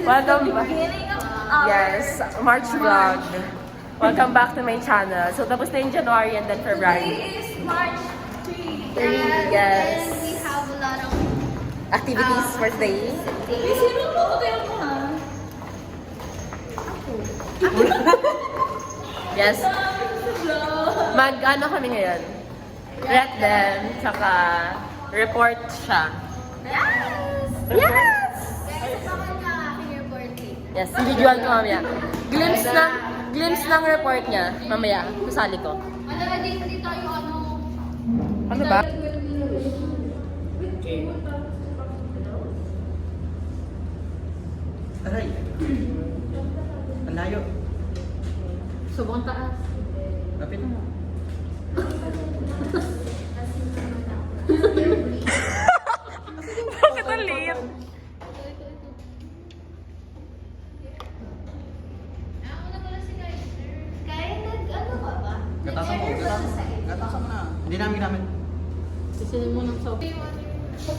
Welcome back. Yes, March vlog. Welcome back to my channel. So, tapos na yung January and then February. Today is March 3. Yes. And we have a lot of Activities for today. sino po? Kayo mo ha? Yes. Mag-ano kami ngayon? Ret them, tsaka report siya. Yes! Yes! Guys, bakit na aking birthday? Yes, visual ko mamaya. Glimpse ng report niya. Mamaya, kusali ko. Malalagay hindi tayo ano. Ano ba? Aray! Ang layo. Subong taas. Lapit mo. Bakit ang liit? Kaya nag-ano ka ba? Gatasan mo. Gatasan mo na. Hindi namin ginamit. Sisinin mo ng soap.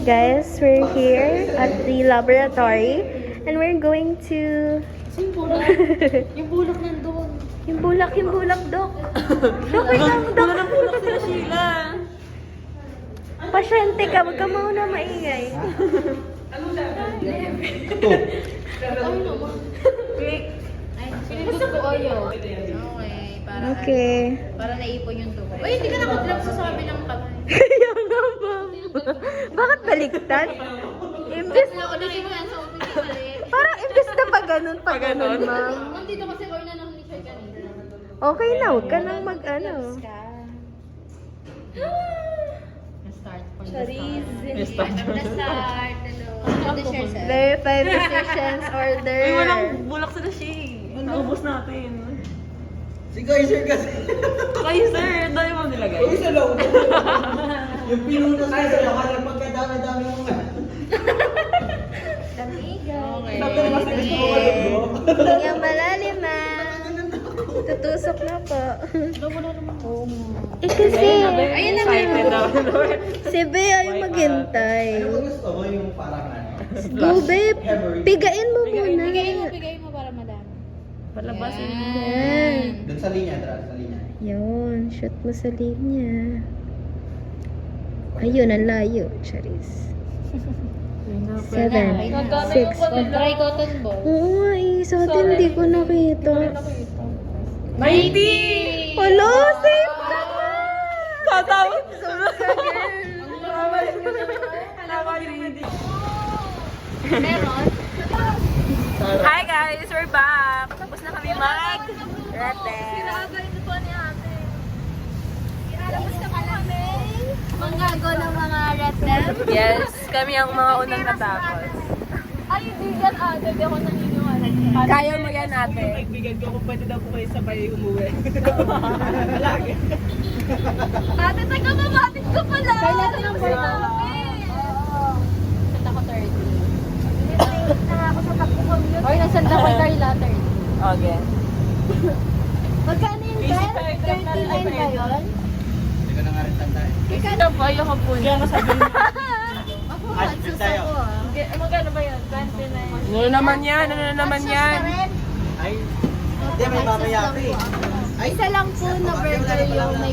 Guys, we're here at the laboratory and we're going to... Yung bulak. Yung bulak nandun. Yung bulak, Dok. Dok, wait lang, Dok. Sheila. Pasyente ka, wag ka muna maingay. Ito. Gusto ko oyo. Okay, Okay. para naipon yung dugo. Uy, hindi ka nakadrop sa sabi ng kamay. Kaya nga, ma'am. Bakit baliktad? Imbes, Ako na kayo yan sa office ulit. parang imbes na pa ganun, ma'am. Nandito kasi ko na nang ni kanina. Okay na, wag ka nang mag-ano. Start from Charis. the start. From the start. Hello. The share set. Verify physician's order. Ay, walang bulak sa dashi. Naubos natin. Si Kaiser kasi. Kayo, sir. Dahil mo nilagay. Uy, sa loob. Yung pinunas na sa'yo, kaya pagkadami-dami mo nga. Damiga. Sabi naman sa gusto ko malugbo. Hinga malalim, ma'am. Tutusok na po. Eh kasi, Ayun na Excited na. si Bea ay maghintay. Ano ba gusto mo yung parang ano? Go, babe. Pigain mo muna. Bigay mo para madami. Palabasin mo. Yan. Doon sa linya, Dra, sa linya. Yun, shoot mo sa linya. Ayun, ang layo. Charis. 7, 6. Dry cotton ball. Oo nga eh, sa atin hindi ko nakita. 90! Hello, safe ka na! Tatawag! Meron? Hi guys! We're back! Tapos na kami mag-rete. Ito po ni ate. Tapos na kami. Manggago ng mga red them. Yes, kami ang mga unang natapos. Ay, hindi yan ate. Hindi ako naniniwala. Kaya mo yan ate. Kaibigan ko kung pwede daw po kayo sabay umuwi. Lagi. Ate, taga mabatid ko pala. Kaya natin ang birth namin. Santa ko 30. Ako sa takbo ko yun. Oy, nasanda ko Carla 30. Okay. Magkano yung Ben? 39 ba yun? Hindi ko na nga rin tandaan. Ito po, yung hapon. Kaya masabi mo. Ako, Ah, sus tayo. ako ah. Magkano ba yan? 29. Ano naman yan? Ano naman Sus yan? ka rin? Ay, hindi, may mamaya pa eh. Ay, Isa lang po na burger yung may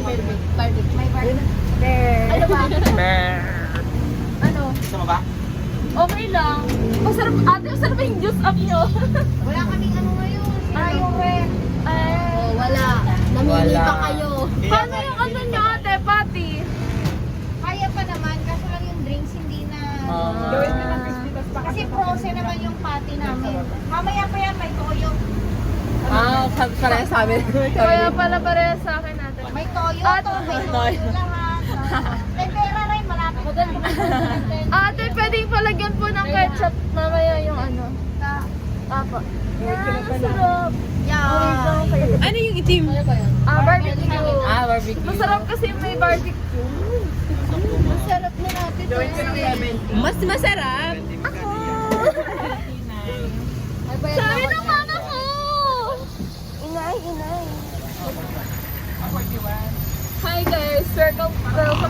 barbecue. May barbecue. Ano ba? Ano? gusto mo ba? Okay lang. Masarap, ate, masarap yung juice up nyo. Wala kaming ano ngayon. Yung red. Oh, wala. Namili Wala. pa kayo. Paano yung ano nyo ate, Pati? Kaya pa naman, kaso lang yung drinks hindi na... Gawin mo ng 50 tas baka Kasi frozen naman yung patty namin. Mamaya pa yan, may toyo. Parehas sa amin. Kaya pala parehas sa akin ate. May toyo to, may toyo lahat. May pera rin, malapit na. Ate, pwedeng palagyan po ng ketchup mamaya yung ano. Apa. Yan, sarap. Yeah. Ano yung itim? Barbecue. Barbecue. Masarap kasi may barbecue. Masarap na natin. gawin ko ng 70. Mas masarap. Sabi ng mama ko! Inay. Hi guys, welcome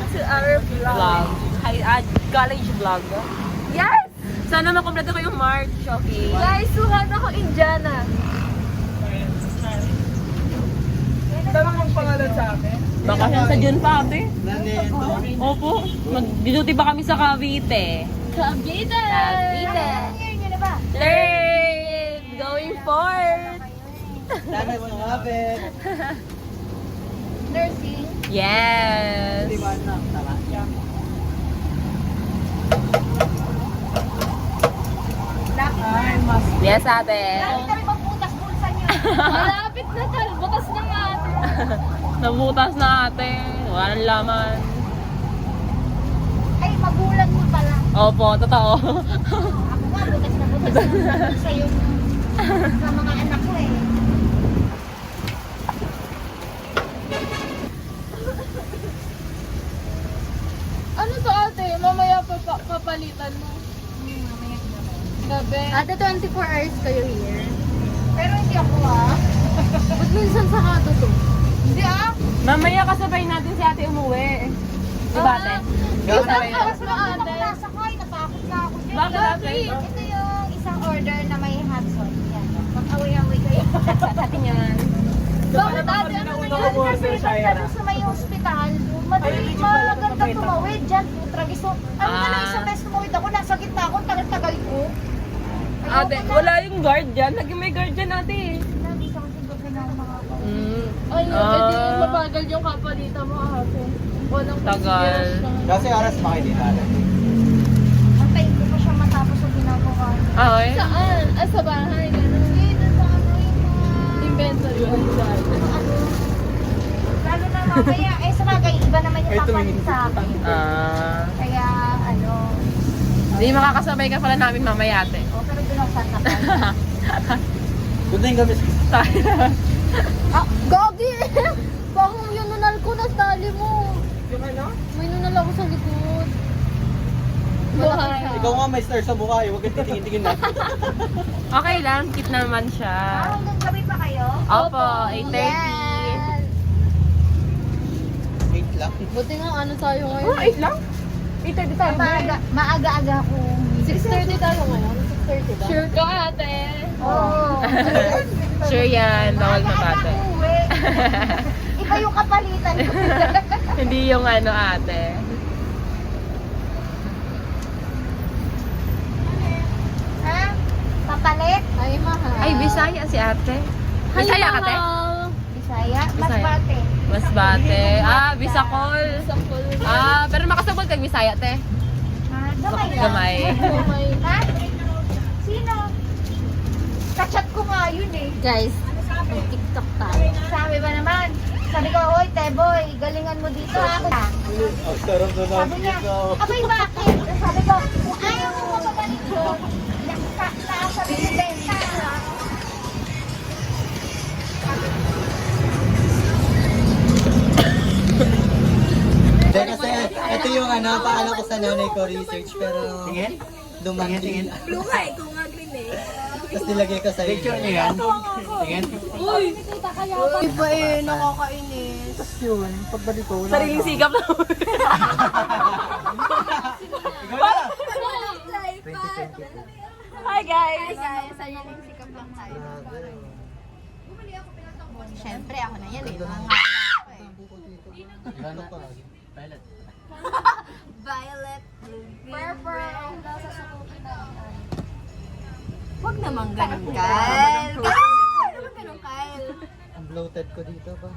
to our vlog. Vlog. Hi, college vlog. Yes! Sana makompleto ko yung March, okay? Guys, suhan ako Indiana. Dami mong pangalan sa akin. Bakasyon sa June pa, ate. Nandito. Opo. Mag-duty ba kami sa Cavite? Cavite! Cavite. Year nyo na ba? Third! Going fourth! Dami mo ngapit. Nursing. Yes! Di ba na? Tama. Ay, mas. Yes, ate. Lagi kami magbutas bulsa nyo. Malapit na tal. Bukas na nga. Nabutas na ate. Walang laman. Ay, magulang mo pala. Opo, totoo. Ako nga, butas na bulsa yung sa mga anak ko eh. Ano to ate? Mamaya papalitan mo. Gabi. Ate, 24 hours kayo here. Pero hindi ako Ba't minsan sa kato to? Hindi Mamaya kasabay natin si ate umuwi. Di ba ate? Isang oras na ako nakasakay, natakot na ako dyan. Bakit ate? Ito yung isang order na may Hudson. Yan. Mag-away-away kayo. Atin yan. Bakit ate? Ano Una ko Kasi sa Shaya. pagka sa may hospital, madaling maganda tumawid dyan. Tragiso. Ano ka lang isang beses tumawid ako, nasa gitna ako, tagal-tagal ko. Ate, wala yung guard dyan. Lagi may guard dyan ate. Nabisa kasi gabi na ang mga Ayun, edi mabagal yung kapalitan mo ate. Walang Tagal. consideration. Kasi oras makikita. Antayin ko pa siya matapos ang ginagawa niya. Ay. Saan? Ah, sa bahay. Ganun. Hindi, doon sa ano yung Inventory. ano. Lalo na mamaya, sa bagay, iba naman yung papalit sa akin. Kaya, ano, Hindi makakasabay ka pala namin mamaya ate. pero doon ako sasakay. Doon din kami sa Gagi! Bakong yung nunal ko na tali mo. Yung ano? May nunal ako sa likod. Buhay. Ikaw nga may star sa mukha eh. Huwag kang titingin-tingin na. Okay lang, cute naman siya. Hanggang gabi pa kayo? Opo, 8:30. Yan. 8 lang. Buti nga ano tayo ngayon. 8 lang? 8:30 tayo. Maaga-aga ako. 6:30 tayo ngayon. 6:30 ba? Sure ka ate. Oo. Sure yan, bawal Maaga mabate. ako uwi. Iba yung kapalitan ko. Hindi yung ano ate. Ha? Papalit? Ay, mahal. Ay, Bisaya si ate. Bisaya ka te? Bisaya? Mas Bisaya. bate. Masbate. Bisakol. Sakol. Pero makasabot kag Bisaya te. Gamay lang. Gamay. Gamay. Ha? Sino? Kachat ko nga yun eh. Guys, mag-tiktok tayo. Sabi ba naman? Sabi ko, oy, Teboy, galingan mo dito ha. Ang sarap na Sabi niya, abay bakit? Sabi ko, kung ayaw mo mapabalik doon, taas sa binibenta. Hindi kasi ito yung paala ko sa nanay ko research pero dumangin. Lumay ko nga green eh. Tapos nilagay ko sa picture niya yan. Tingin. Uy! Iba eh, nakakainis. Tapos yun, pagbalik ko, wala Sariling na. sikap na. Ikaw na! Hi guys. Guys, sariling sikap lang tayo. Siyempre, ako na yan eh. Mga Ano pa? Violet. Violet, purple. Sa sukutin na. Huwag naman ganun, Kyle. Huwag naman ganun, Kyle. Ang bloated ko dito ba?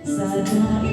Sana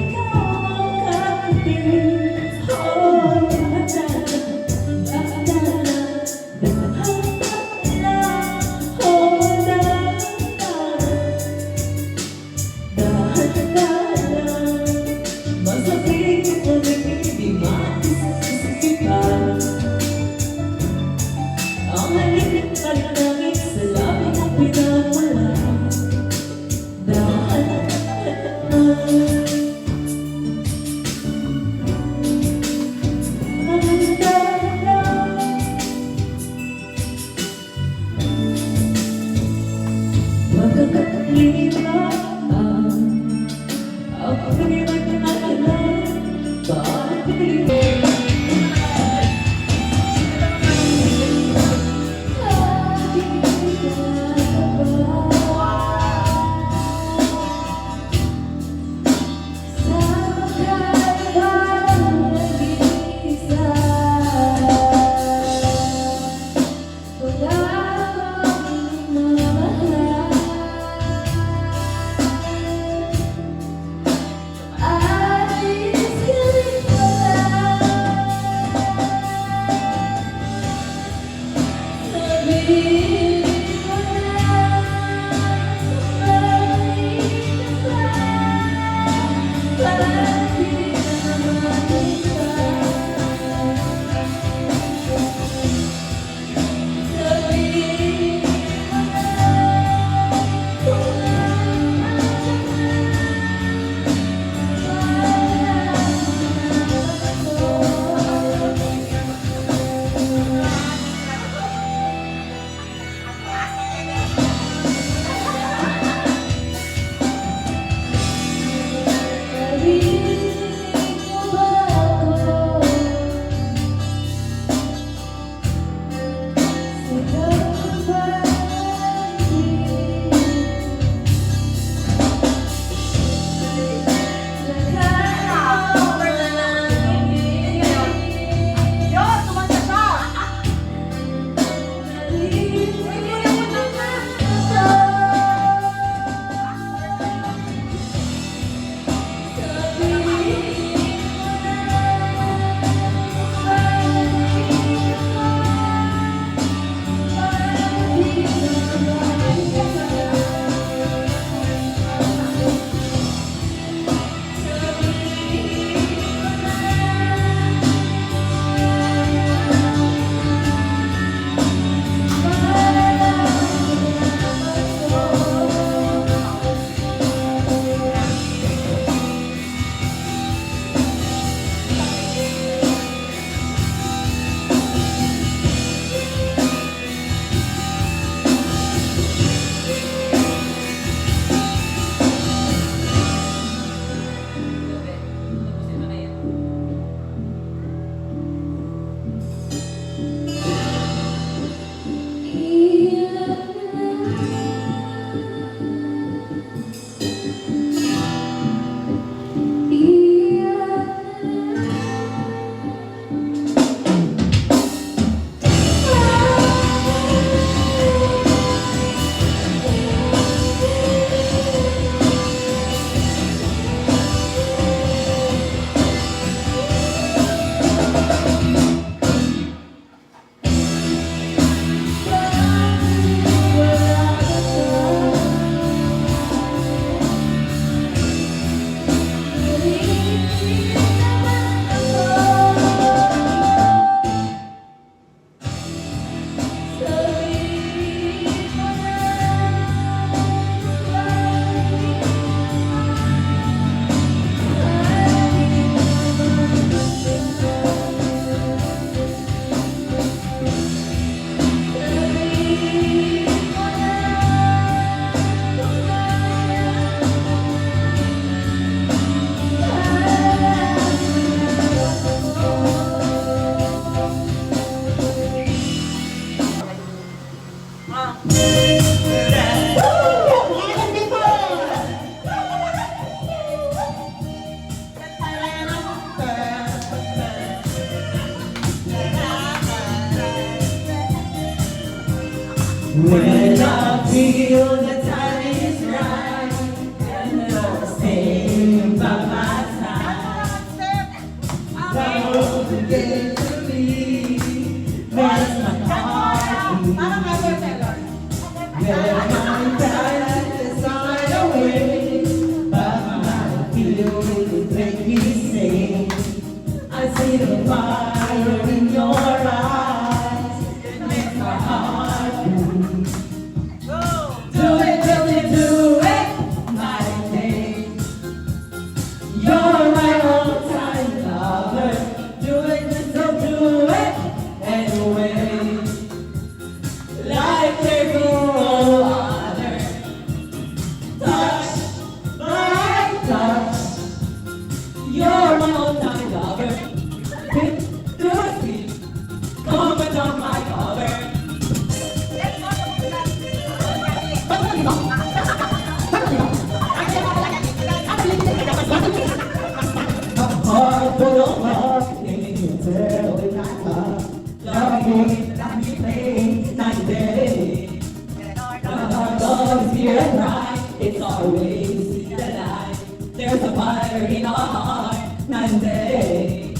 far away to see the light. There's a fire in our heart, night and day.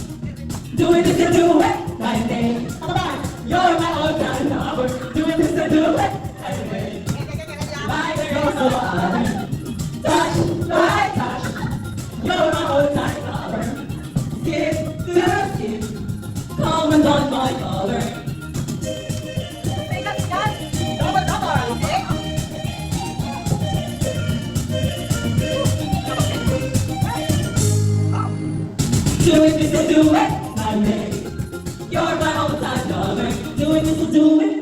Doing this to do it, night and day. You're my all-time lover. Doing this to do it, night and day. Like there's no other. Touch, like touch. You're my all-time lover. Skin to skin, comment on my color. Doing this to do it, my baby. You're my all-time lover. Doing this to do it.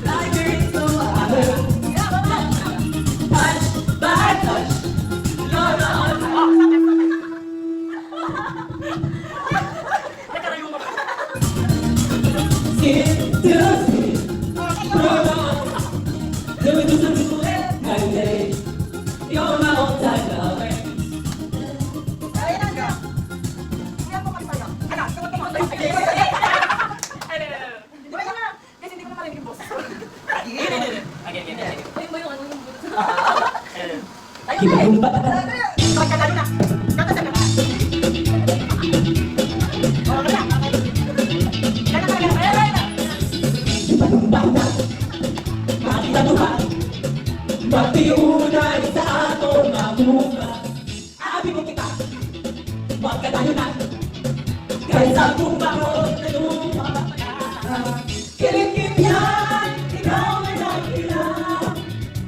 Like there is no other. Touch by touch. You're my all-time. Skin to skin. You're my all-time. Doing this to do it, my baby. You're my all-time lover. Magtiunay sa ato nga bunga. Abi mo kita, wag ka tayo na. Kaysa bunga ko na lumapaya. Kilikip yan, ikaw ay nakila.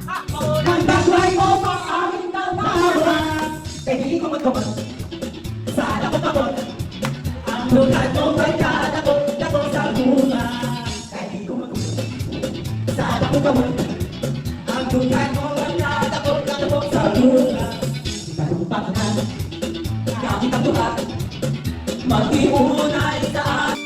Ang bagay mo sa amin ng tawa. Hindi ko magkaman, sa lakot ako. Ang lugar mo ay kadakot sa bunga. Hindi ko magkaman, sa lakot ako. Ang lugar mo ay kadakot sa bunga. Ikalupa ka na, gamit ang tuha. Magtiunay sa amin.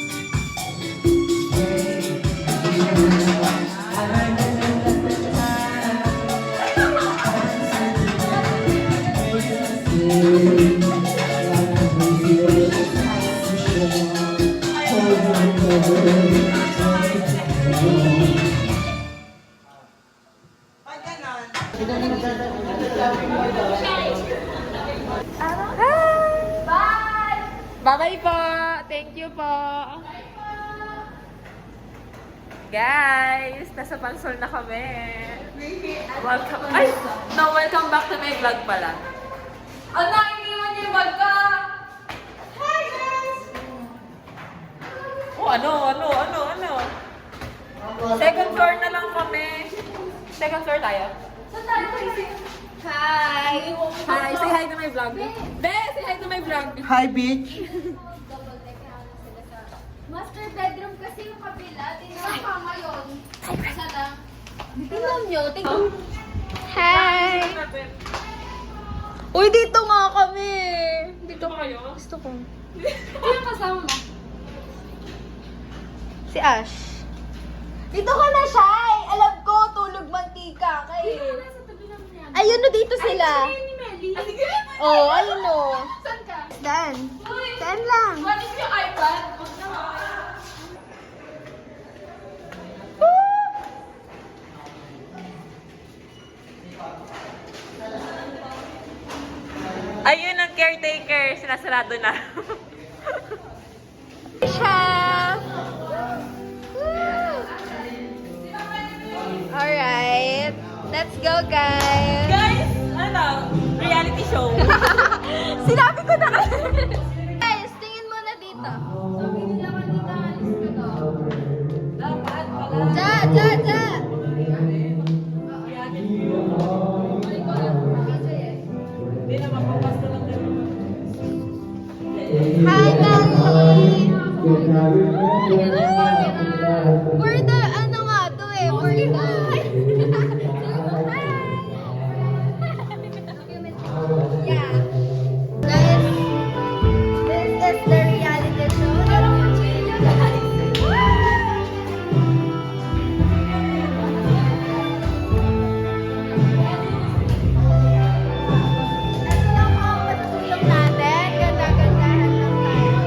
Bye-bye po! Thank you po! Guys, nasa Pansol na kami. Welcome. Ay! No, welcome back to my vlog pala. Ano, iniwan niyo yung bag ko? Hi, guys! Oh, ano? Second floor na lang kami. Second floor tayo. Saan tayo? Hi! Hi! Say hi to my vlog. Be, say hi to my vlog. Hi, bitch! Master bedroom kasi yung kabila. Tingnan ka ngayon. Isa lang. Tingnan nyo. Tingnan. Hi! Uy, dito nga kami! Dito ba kayo? Gusto ko. Sino kasama mo? Si Ash. Dito ka na, Shai! Alam ko, tulog mantika ka eh. Nasa tabi lang yan. Ayun no, dito sila. Ay, ni Melly. Oh, ayun no. Saan ka? Dan. Uy! Dan lang. What is yung iPad? Ayun ang caretaker. Sinasarado na. Chef! Alright. Let's go, guys. Guys, ano? Reality show. Sinabi ko na kasi. Guys, tingin mo na dito. Sabi nila kanina, alis ka daw. Dapat pala. Ja! Hi, Melly! For the, ano nga to eh, for the... Yeah. Guys, this is the reality show. Ano lang ang matutulong natin? Ganda-gandahan lang tayo.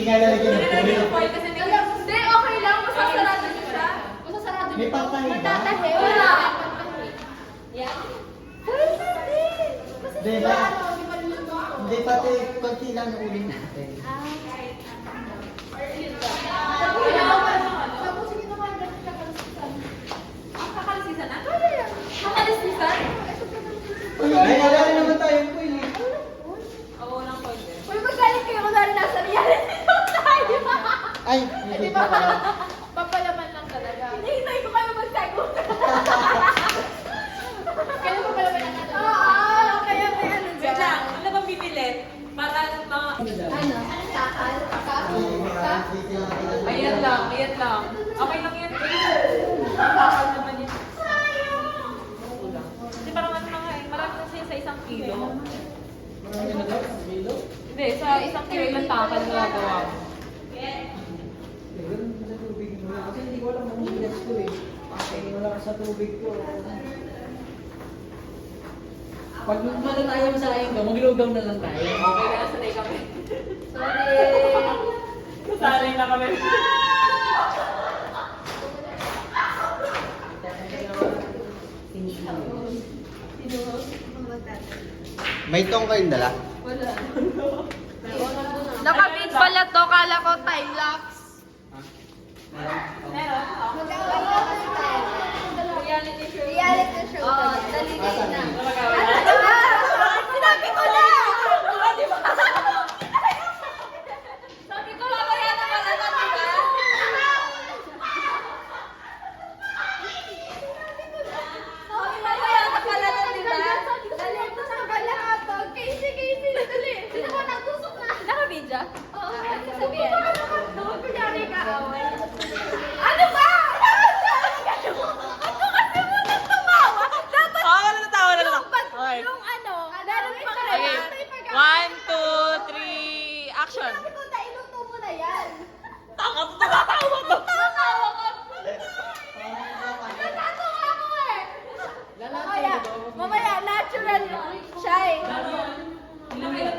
nga lalagyan ng foil. Foil kasi may... Hindi, okay lang. Basta sarado niyo siya. Basta sarado niyo. May patahe ba? Tatahe. Wala. Yan. Pwede. Kasi Di ba? Hindi, pati konti lang ang uling natin. Tapos sige naman, kakalisisan. Kakalisisan na? Kakalisisan? Ay, wala rin naman tayong foil eh. Oo, ng foil din. Uy, magaling kayo kung narin nasa reality tayo. Ay, hindi pa pala. Papalaman lang talaga. Hinihintay ko kayo mag-second. Kaya papalaman lang natin. Oo, kaya may ano Wait dyan. lang, ano bang bibili? Para mga... Ano? Sakal? Ayan lang, ayan lang. Okay lang yan. Bakal naman yun. Kasi parang ano mga eh, marami na siya sa isang kilo. Hindi, sa isang kilo ilang takal na gagawa ko. Kasi hindi ko alam kung gets ko eh. Kasi wala ka sa tubig ko. Pag matataya mo sa akin ka, maglugaw na lang tayo. Okay na, sanay kami. Sorry. Sanay na kami. May tong kayong dala? Nakabit pala to, kala ko time-lapse. Meron? Reality show. Reality show. Oo, dali-dali na. Ano? Sinabi ko na! Sabi ko, mamaya na pala na, diba? Mamaya na pala na, diba? Dali, ito sa kalahapag. Casey, dali. Sino ba nagtusok na? Naka-video? Oo. Sabi yan. Kunyari ka, away. Ano ba? Ano kasi mo nang tumawa? Dapat Wala na tawa na lang. okay. Yung ano, meron pang Okay. 1, 2, 3, action! Sabi ko na, iluto mo na yan. Taka, tumatawa to! Nakakawa ka. Natatawa ako eh. Mamaya, natural siya eh. Mamaya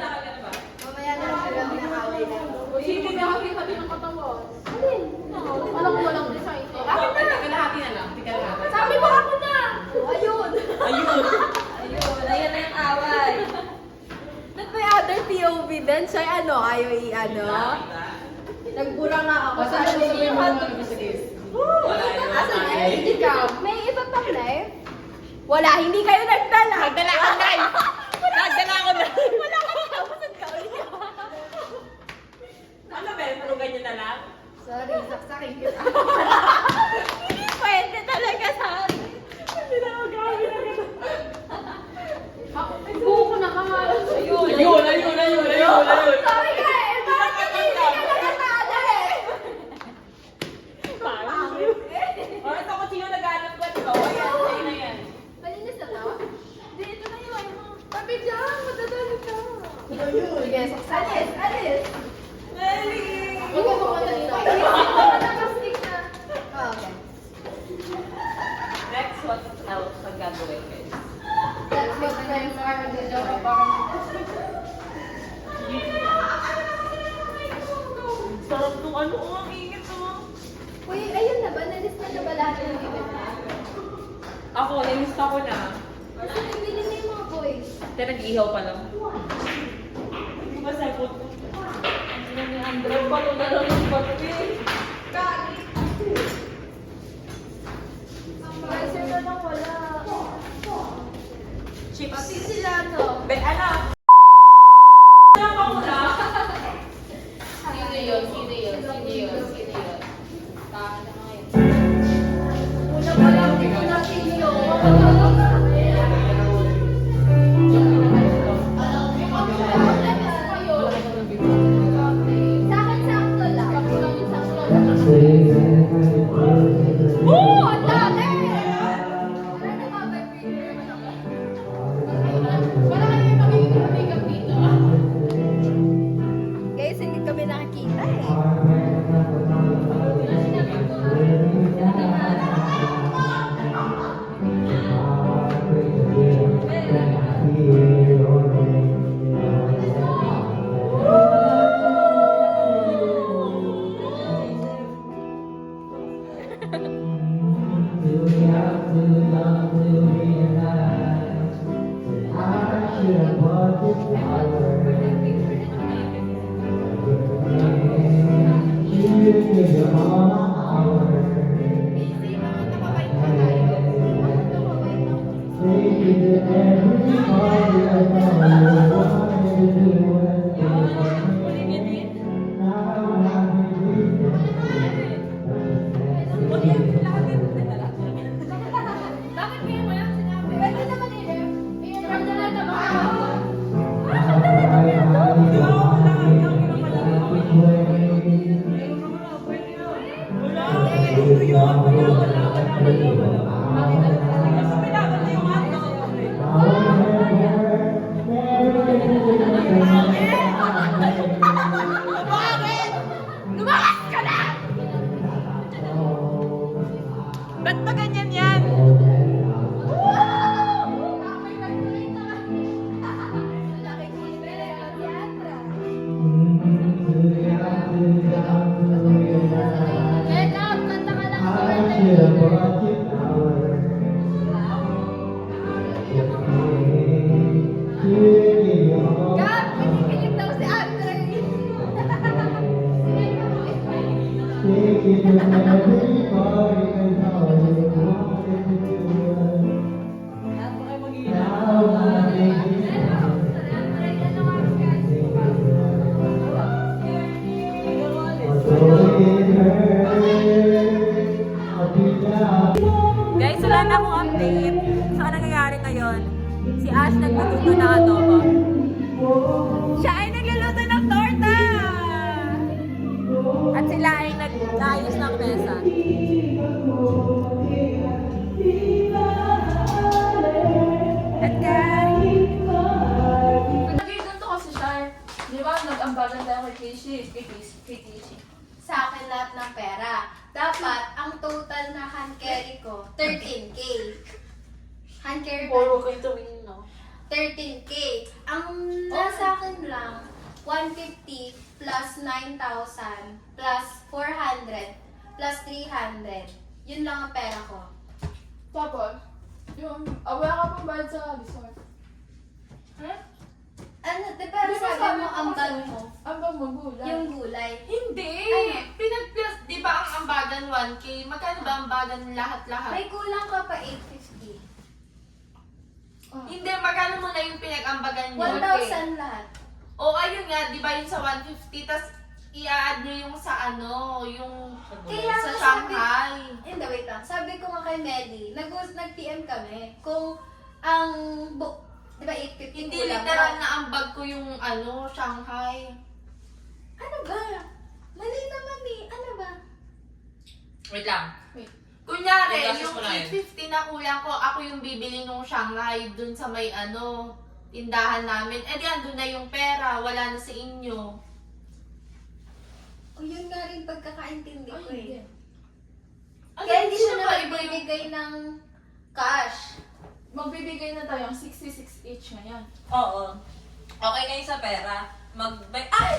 natural na kaway na. Hindi na kami kami ng katawan. Alin? Alam ko walang design eh. Bakit na? Kalahati na lang. Tika lang. Sabi mo ako na. Ayun. Ayun! Ayan na yung away. Ba't may other POV din? Siya ano, ayaw i-ano? Nagbura nga ako sa ano yung Asan na? Hindi ka. May iba pang live? Wala, hindi kayo nagdala. Nagdala ako knife! Nagdala ako knife! Wala ka tapos ka ulit. Ano ba? Puro ganyan na lang? Sorry, saksakin kita. Hindi pwede talaga sa akin. Hindi na ako gawin na gano'n. Buko na kamalas. Ayun. Ayun! Sorry ka eh. Bakit hindi ka nakatala eh? O, ito ko sino nag-alam ba ito? Ayan, sa'yo na yan. Malinis na to? Hindi, ito na yun. Sabi dyan, madadali ka. Sige, saksakin. Alis. Nelly! Huwag mo ka na. Nakastig na. Okay. Next, what else ang gagawin guys? Let's make friends are the joke of Sarap nung ano, ang ingit oh. Uy, ayun na ba? Nalista na ba lahat ng event na? Ako, nilista ko na. Kasi nabili na yung mga boys. Pero nag-ihaw pa lang. Hindi ba sa food ko? Ano ni Andrew? Bato na lang yung bato eh. Ang pricer na lang wala. Chips. Pati sila no. Be, ano? Ano ako na? Sino yun? Una pa lang, hindi ko na sino. Sa akin, sakto lang. Ang dami! Ano na ba, baby? Wala kayo yung Bakit kaya mo lang sinabi? Pwede naman i-ref. I-ref na lang naman ako. Lumakas ka na! Ba't ba ganyan yan? Get out! Kanta ka lang sa birthday. Gab! Kinikilig daw si Andre. Guys, wala na akong update. So, ano nangyayari ngayon? Si Ash nagluluto ng adobo. Siya ay nagluluto ng torta! At sila ay nag-ayos ng mesa. At Nag-iganto kasi siya. Di ba, nag-ambagan tayo kay Kishi. Sa akin lahat ng pera. Dapat, ang total na hand carry ko, 13K. Hand carry ko, kayo tumingin, no? 13K. Ang nasa akin lang, 150 plus 9,000 plus 400 plus 300. Yun lang ang pera ko. Tapos, wala ka pang bayad sa resort. Ano, di ba sabi mo ang bag mo? Ang bag mo, gulay. Yung gulay. Hindi! Ano? Pinag-plus, di ba ang ambagan 1K? Magkano ba ang ambagan lahat-lahat? May kulang ka pa 850. Hindi, magkano mo na yung pinag-ambagan nyo? 1,000 lahat. O ayun nga, di ba yung sa 150, tas i-add nyo yung sa ano, yung Kaya sa nga Shanghai. Hindi, wait lang. Sabi ko nga kay Melly, nag-PM kami kung ang di ba 850 Hindi kulang literal pa. na ambag ko yung ano, Shanghai. Ano ba? Mali naman eh. Ano ba? Wait lang. Kunyari, Yung gastos yung mo na yun. 850 na kulang ko, ako yung bibili nung Shanghai dun sa may ano, tindahan namin. Eh di andun na yung pera, wala na sa inyo. O yun nga rin pagkakaintindi ko eh. Ano, Kaya hindi siya ba na iba yung... magbibigay ng cash. Magbibigay na tayo ng 66 each ngayon. Oo. Okay na yung sa pera. Ay!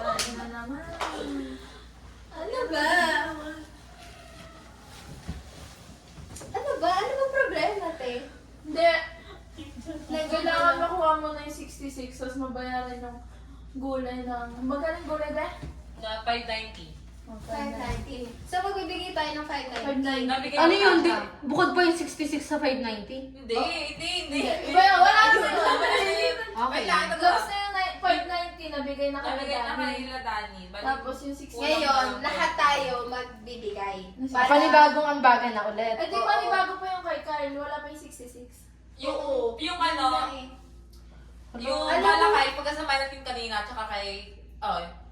Ano na naman? Ano ba? Ano ba? Ano ba problema, te? Hindi. Kailangan makuha mo na yung 66 tapos mabayaran yung gulay ng... Magaling gulay ba? Na 590. 590. So, magbibigay tayo ng 590. 590. Nabigay Ano ko yun? na. Bukod pa yung 66 sa 590? Hindi. Iba yun, wala naman yun. Okay lang. Tapos na yung 590 nabigay na kami Nabigay na dami. kanila, Dani. Tapos yung 66. Ngayon, lahat tayo magbibigay. Panibagong ambagan na ulit. Eh di ba ni bago pa yung kay Kyle, wala pa yung 66. Yung ano, yung Alam mo- malakay, pagkasamahin natin kanina, tsaka kay,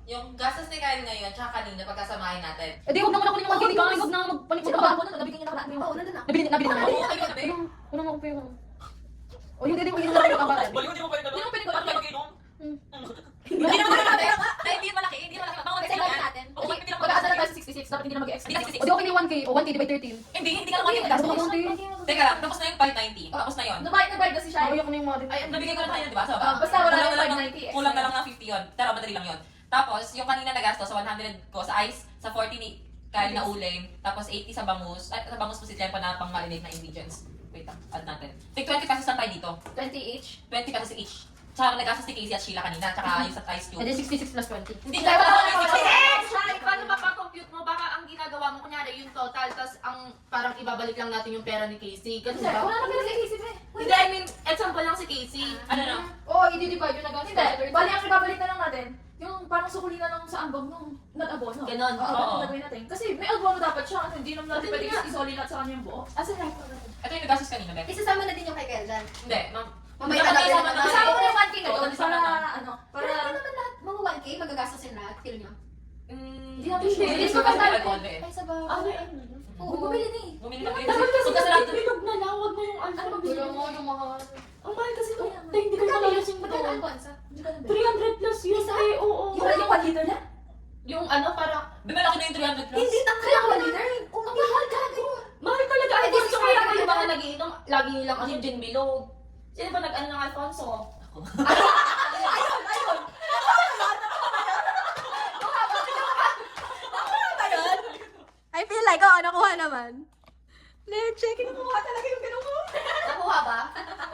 yung gastos ni Kyle ngayon, tsaka kanina, pagkasamahin natin. Eh di, huwag naman ako yung mag-ibig. Huwag na mag-ibig. Nabigyan niya na ako. Oo, nandun na. Nabili na ako. Oo, ay, gabi. Wala mo ako pero. O yung hindi mo yung nalaki yung ambagan. Baliw, hindi mo pwede Hindi mo pwede ko. Hindi naman malaki. Ay, hindi malaki. Hindi malaki. Baka Kasi mag-extra lang natin. Oo, hindi naman Pag-aasa na malaki. tayo sa 66, dapat hindi na mag-extra. Hindi na 66. O di okay na yung 1K. O 1K divide 13. Hindi ka lang mag-extra. Teka lang, tapos na yung 590. Tapos na yun. Nagbayad kasi siya. Ayoko na yung mga Ay, nabigay ko na tayo, di ba? Sa baba. Basta wala Kulang yung na lang 590 Kulang na lang ng 50 yun. Pero madali lang yun. Tapos, yung kanina na gastos, sa 100 ko sa ice, sa 14 kain na uling, tapos 80 sa bangus. Ay, sa bangus po si Tiyan pa na pang marinate na ingredients. Wait lang, add natin. Take 20 pesos lang tayo dito. 20 each. 20 pesos each. Tsaka nag-gastos ni Casey at Sheila kanina, tsaka yung sa ice cube. And then 66 plus 20. Hindi tayo Shai, paano mapakompute mo? Baka ang ginagawa mo, kunyari yung total, tas ang parang ibabalik lang natin yung pera ni Casey. Ganun ba? Wala na pinag-iisip eh. Hindi, I mean, example lang si Casey. Ano na? Oo, i-divide yung nag-gastos. Hindi, bali ang ibabalik na lang natin. Yung parang sukuli na lang sa ambag nung nag-abono. Ganon, Oo, oo. gagawin natin. Kasi may abono dapat siya. Ano, hindi naman natin pwede isoli lahat sa kanya yung buo. Asa na? Ito yung nag-gastos kanina, Beth. Isasama na din yung kay Keldan. Hindi, ma'am. Mamaya Hindi, talaga kasama naman. na. Kasama mo na yung 1K na Oo, doon kasama para na. ano, Para para... naman lahat, mga 1K, magagastos yung lahat. Kilo nyo. Hindi natin Hindi, sure. hindi Hindi ko ko kasi pa nag-conde eh. Ay, sa ba? Oo, bumili na eh. Bumili na kayo. Dapat kasi So, kasi lahat bilog na lang, wag mo yung ano. Gulo mo yung mga... Ang mahal kasi ito. Hindi ko malalasing mo Magkano ang to. konsa? 300 plus yun. Ay, oo. Yung wala yung 1 liter na? Yung ano, parang, Di ba laki na yung 300 plus? Hindi, kaya 1 liter? Ang mahal talaga. mahal talaga. Ay, Alfonso, di- kaya yung mga nagiinom, lagi nilang ano, gin bilog. Sino ba nag-ano ng Alfonso? I feel like, oo, nakuha naman. Leche, kinukuha talaga yung ganun ko. Nakuha ba?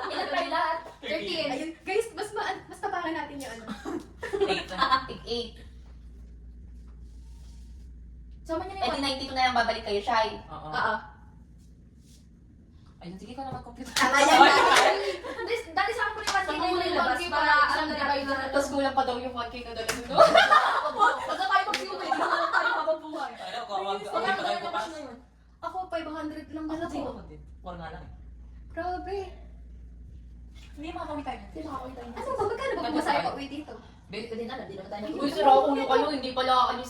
Ilan tayo lahat? 13. Ayun, guys, mas tabangan natin yung ano. 8. Sama niya Eh, na di 92 na lang babalik kayo, Shai. Oo. Oo. Ayun, sige ko na mag-compute. Tama yan. Dati sa akin po yung 1K na yung nilabas Yung 1K para para alam na isang kayo na. Tapos kulang pa daw yung 1K na dala nyo. Pagka tayo mag-siyo, hindi na lang tayo mababuhay. Ayun, kung Pagka mag-compute tayo tayo bukas. na yun. Ako, 500 lang Ano ako. to? Wala nga lang eh. Grabe. Hindi makakawin tayo. Hindi makakawin tayo. Ano ba? Magkano ba masaya pa uwi dito? Hindi ko din alam, hindi naman tayo Uy, sira ulo kayo. Hindi pala ano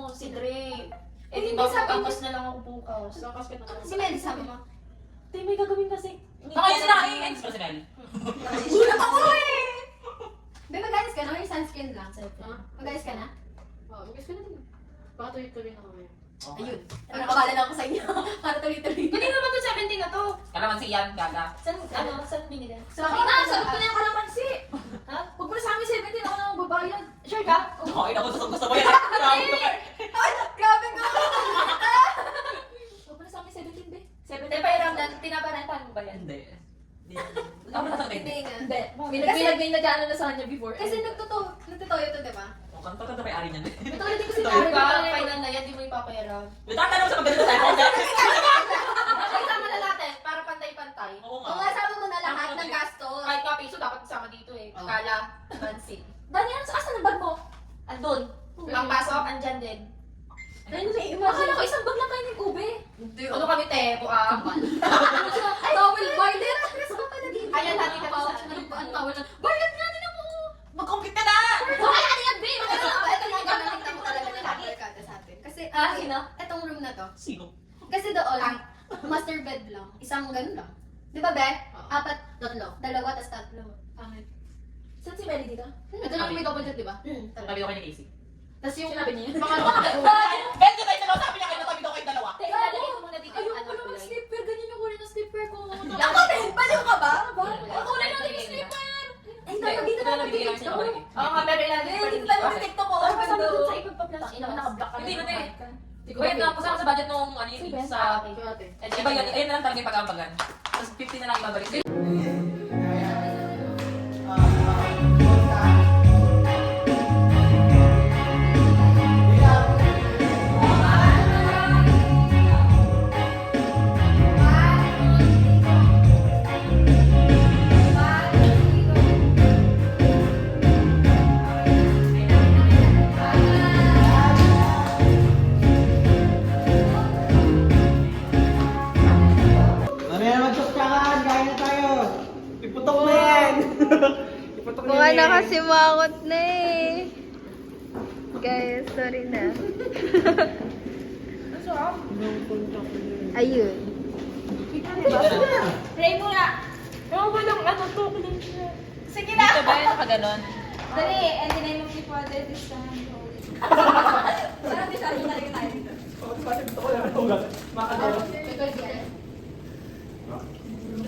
si Dre. Eh, di ba tapos na lang ako bukas. Si Melly sabi mo. Tay, may gagawin kasi. Ayun sila, ayun si Mel. Gulat ako eh! Be, mag-ayos ka na? Yung sunscreen lang. Mag-ayos ka na? Oo, mag-guess ko na din. Baka tuloy-tuloy na kami. Ayun. Nakakabala na ako sa inyo. Para tuloy-tuloy. Hindi naman to 17 na to. Kalaman si Ian, gaga. Saan binili? So, Sabi na, sagot ko na yung kalamansi. Ha? Huwag mo na sa amin 17, ako na ang babayad. Sure ka? Okay na, gusto mo yan. Ay, grabe ka! Huwag mo na sa amin 17, be. Hindi, pairam na. Pinabarantahan mo ba yan? Hindi. Ako na sabi. Hindi nga. Hindi. Kasi- May nag-ano na sa kanya before. Kasi nagtutoyo to, di ba? O, kanta may ari niyan. Ito ulit ko Ito sinabi. Ka, final na yan, di mo ipapairam. May tatanong sa maganda tayo. Isama na natin, para pantay-pantay. Oo O nga, sabi mo na lahat ng gastos. Kahit nga piso, dapat kasama dito eh. Oo. Kala, bansin. Dani, ano sa asan ang bag mo? Andun. Ang pasok, andyan din. Akala ko isang bag lang kayo ni Ube. Ano kami, te? Buang. Ay, towel binder! Chris, ba pala dito? Ayan, hati ka Pouch. sa- Ang towel na. Bayad nga din ako! Mag-complete ka na! Ay, ano yan, babe? Ito yung gagamitin mo talaga ng barkada sa atin. Kasi, sino? Itong room na to. Sino? Kasi doon, master bed lang. Isang ganun lang. Di ba, Be? Tatlo. Dalawa, tas tatlo. Pangit. Saan si Melly dito? Ito lang may double jet, di ba? Tabi ko kay Casey. Tas yung... Sinabi niya yun. Mga Ben, di tayo sabi niya kayo tabi daw kayong dalawa. Teka, lalagay ko muna dito yung Ayun ano pala, kulay. slipper. Ganyan yung kulay ng slipper ko. Ako din! Baliw ka ba? Ang kulay natin yung slipper. Ay, dapat dito na Bibigyan namin sa mag-tiktok. inyo. Oo nga, pero ilalagay Eh, pa dito rin tayo dito. mag-tiktok ko. Ay, kasama dun sa Ganda. ikot pa plastic. Ina, naka-block ka. Hindi, hindi. Hindi ko Wait, kasama sa budget nung ano yun, Sige. sa... Iba yun, ayun na lang talaga yung pag-ambagan. Tapos 50 na lang ibabalik. Mamaya na magsasakan, kain na tayo. Iputok na yan. Iputok na Mukha yan. na kasi mangot na eh. Guys, sorry na. Ayun. Pray mo na. Oo, walang ano to. Sige na. Ito ba yun nakaganon? Dali, and the name of the Father, the Son, and the Holy Spirit. Parang di sabi talaga tayo dito.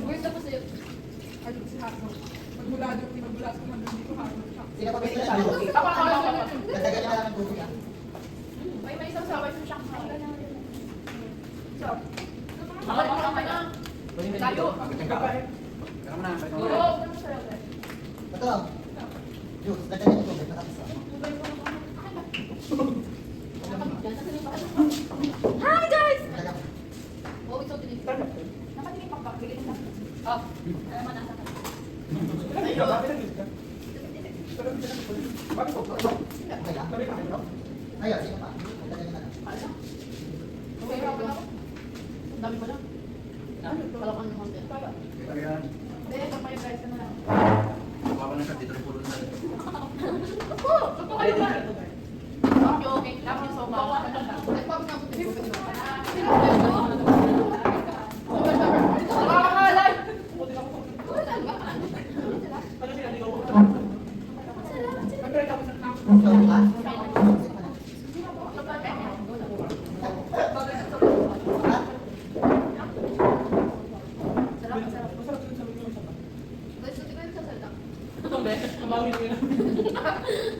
Where's the puso? Sino pa ba ito sa akin? Natagal ka lang ng tubig ah. May isang saway sa Shanghai. So, makakama na. Tayo. Oo. Ito. Juice, dagdagan yung tubig. Nakapisa. Hi guys! Dagdagan. Oh, ito din. Nakatingin pa ba? Bigyan mo. Oh. Alam mo na. Ayun, sino pa? Dagdagan na lang. Okay, ako na. Ang dami pa lang. Wala kang konti. Hindi, ito pa yung price na lang. Okay, okay. Dapat yung soma. Ay, pag nakakahalay!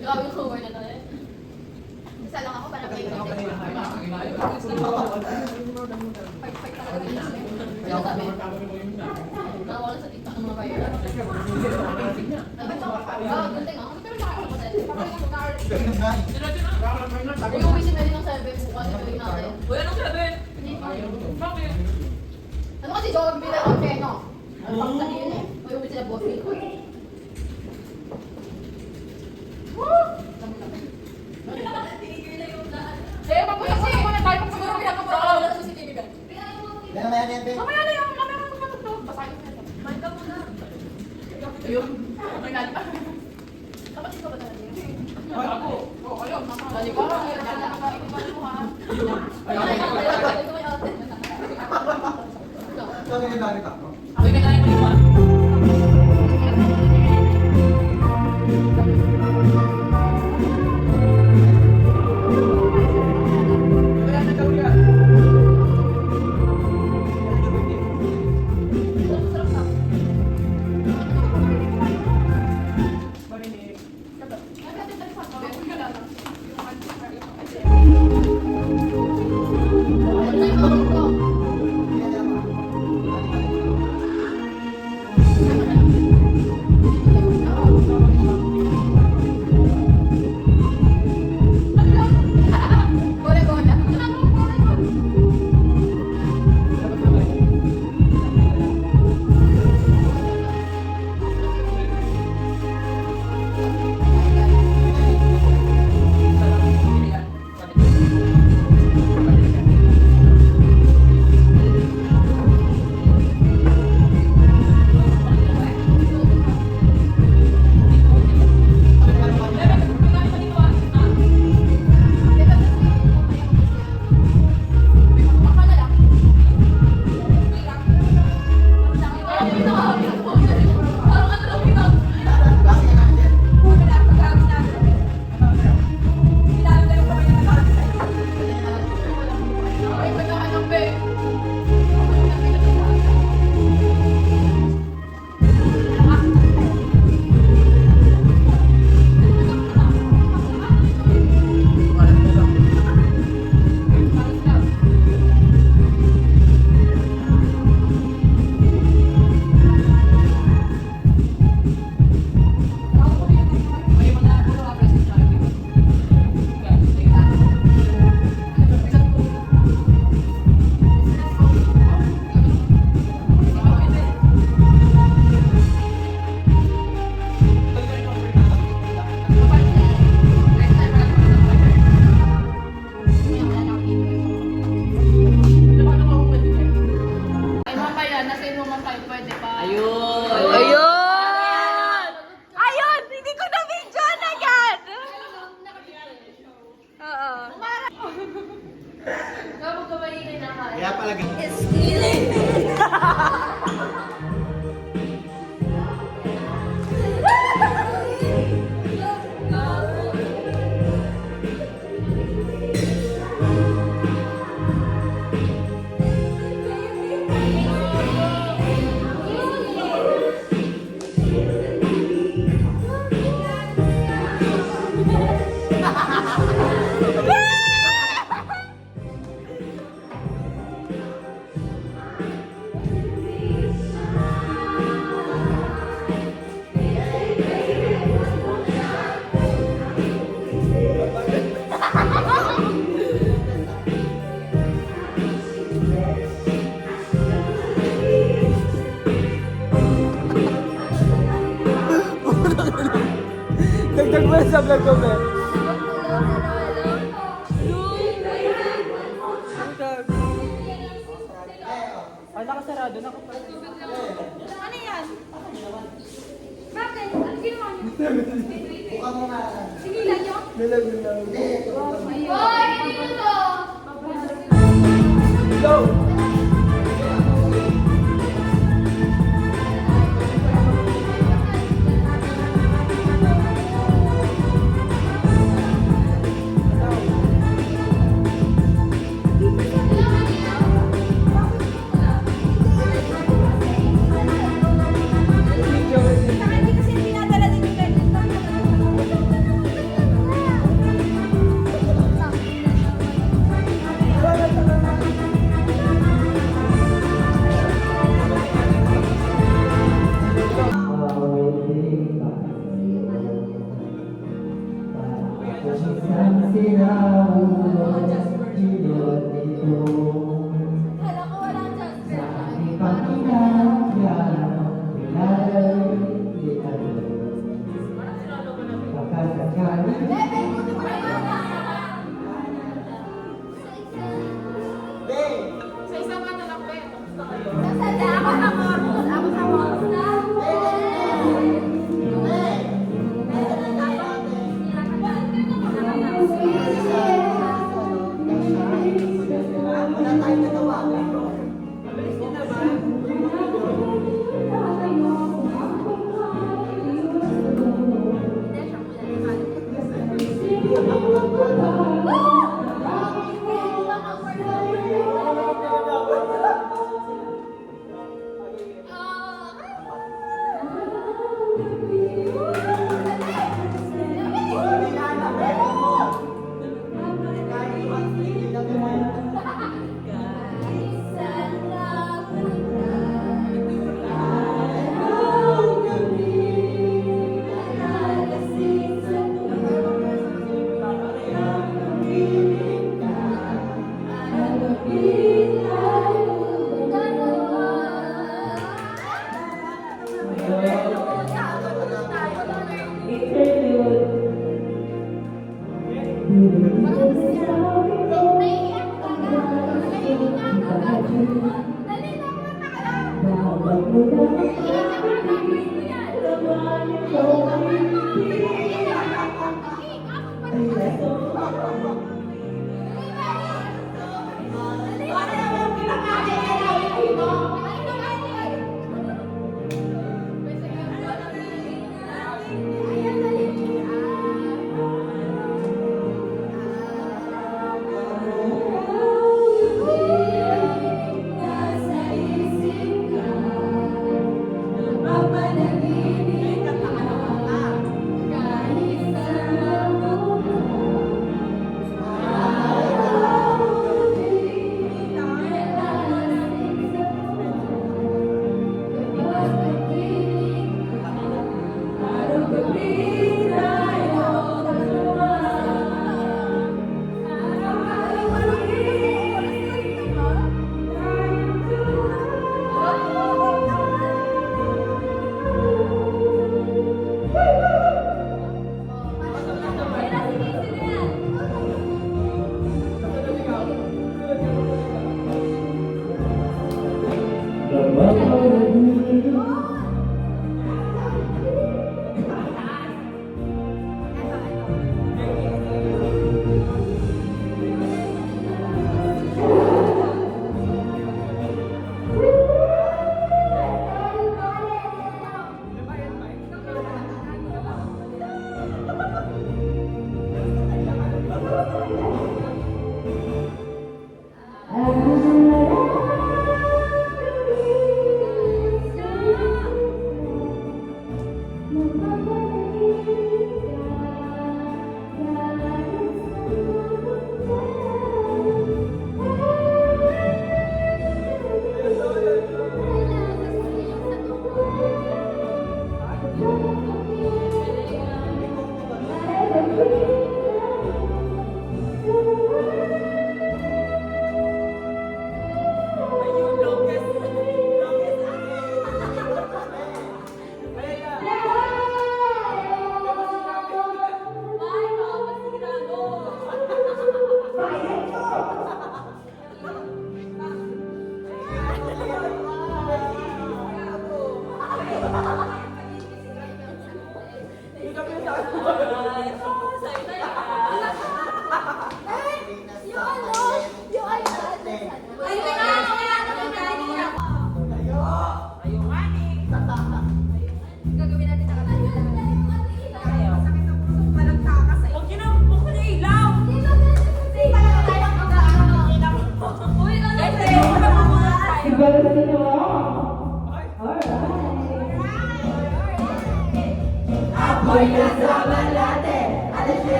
Grabe yung cover na tayo. Isa lang ako para may nawala sa TikTok ng mga kayo. Gunting ako. Pero nakakapag yung uwisin na rin ng 7 bukas yung gawin natin. Wala nang 7. Bakit? Ano kasi Joe, bilang ang keno? Ano pang sa yun eh? O yung uwisin na boss ko. Eh, magpapasok ko na tayo. Magpapasok ko na tayo. Kaya naman yan, Ben. Mamaya na yung mamaya na matutulog. Basahin ko na ito. Main ka muna. Ayun. Okay na. Kapatid ko ba talaga yun? Ay, ako. Oo, ayun. Dali ko. Sabi yung gamit ako. Ako yung kailangan mo yung Kaya pala sa vlog ko, be. Ay, nakasarado. Ano yan? Bakit? Ano ginawa niyo? Sinila niyo? Hoy, hindi mo to! Saka hindi kasi pinadala din yung ganyan. Hala ko wala dyan. Bebe, buti pa naman. Sa isang ano lang, be. Nasaan na? Ako sa mall. Ako sa mall.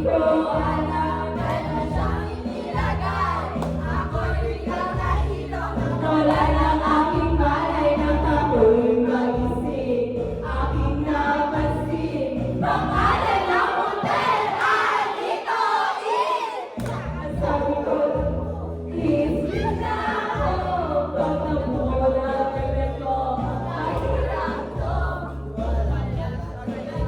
ko alam na siyang inilagay. Ako'y biglang nahilo. Wala ng aking malay nang ako'y mag-isip. Aking napansin, pangalan ng hotel ay Itoin. Sabi ko, please, yun na ako. Pagtapos ko na pagkat ko, mahirap to. Wala niya sa kanya.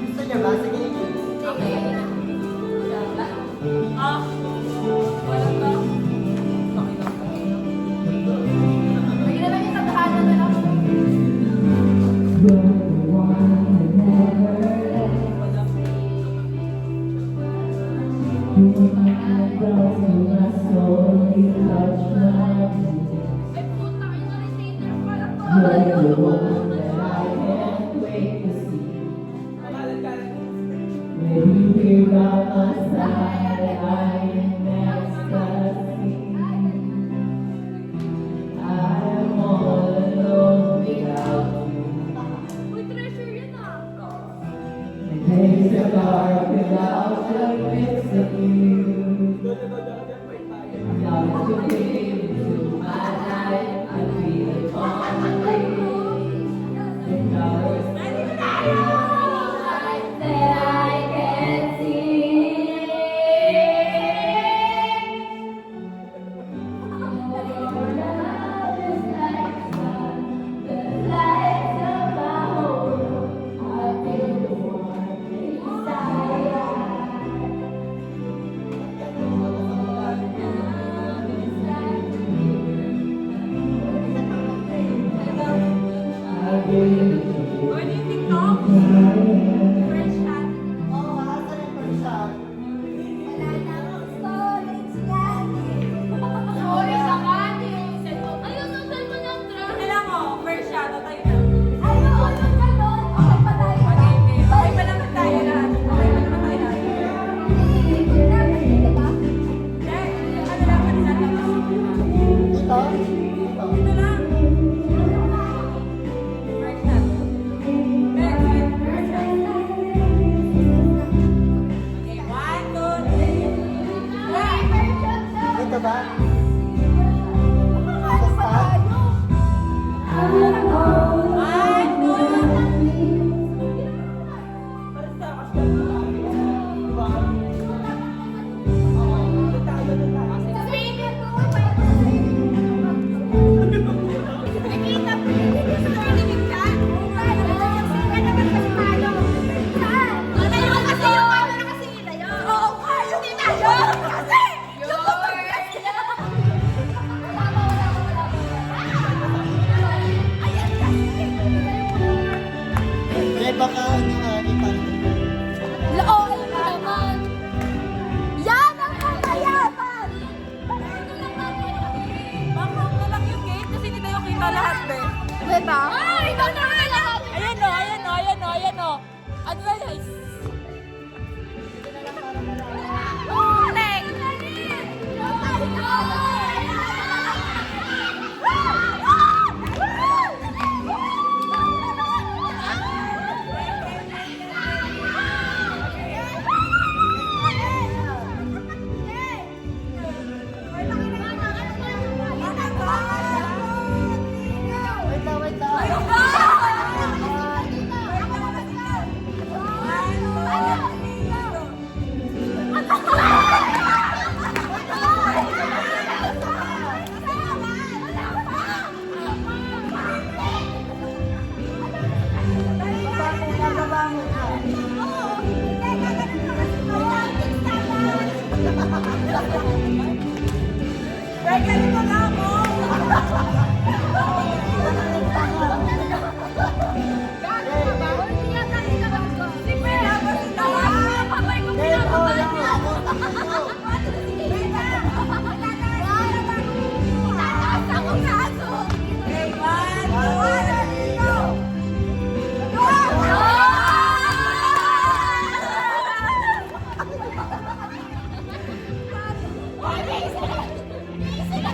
Gusto niyo ba? Sige, Pwede naman yung tatahanan na lang. Ay, puta, yung retainer pala to. Uy, treasure yun ah. Sorry, sakan yung cellphone. Ayun, ang cellphone ng truck. Kailan mo, first shot, tayo na. Ayun, ang ganon. Okay pa tayo. Okay pa naman tayo lahat. Okay pa naman tayo lahat. Ano lang, kanina tapos. Ito? Ito lang. First shot. Next, first shot. Okay, 1, 2, 3. Ito ba? May baka ano nga, ipang. Laon naman. Yan ang kakayapan. Ma'am, na lang yung gate kasi hindi tayo kita lahat, be. Diba? Ay, ikaw na nga lahat. Ayan o, ayan o, ayan o, ayan o. Ano ba guys? Sila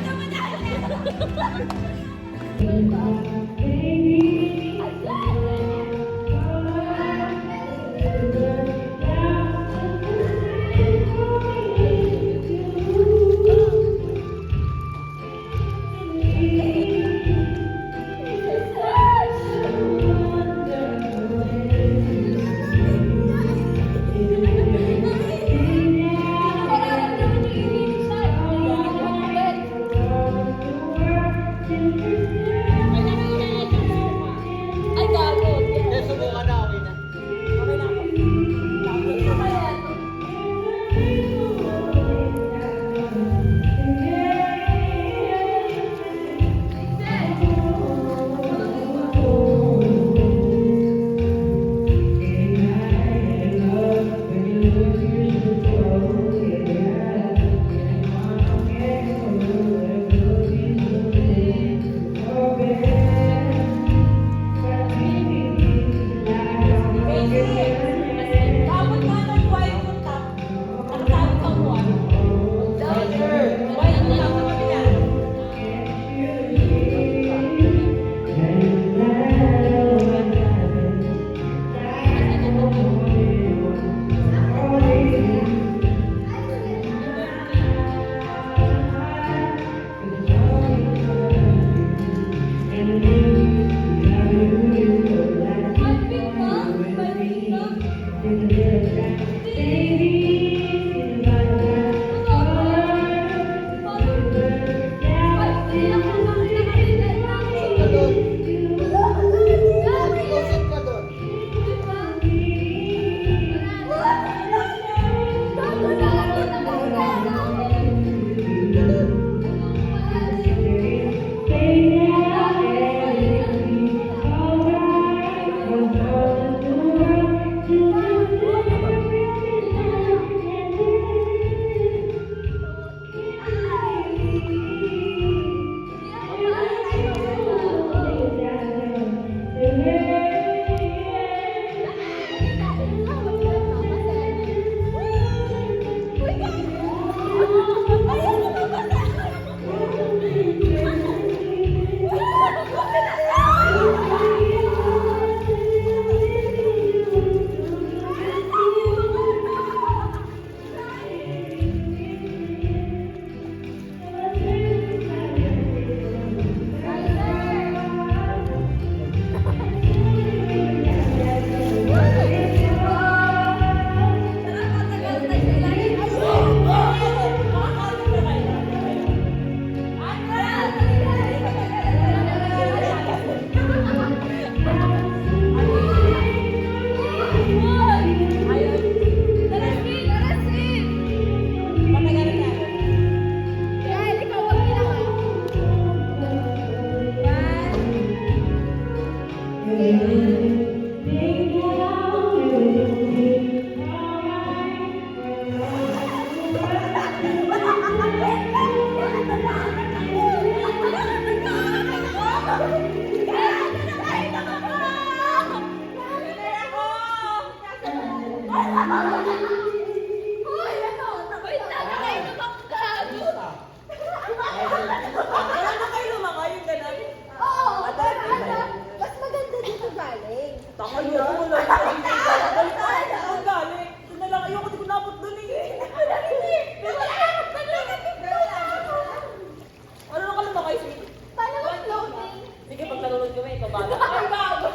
Uy, ano? Wait lang, nakainom ako gago. Wala na kayo lumaka yung ganun. Oo, mas maganda dito galing. Taka yun, wala na kayo dito. Ang galing. Doon na lang, ayoko, di ko napot doon eh. Ano na ka lumakay, sweetie? Paano mag-floating? Sige, pag nalulod kami, ikaw bago. Ay, bago.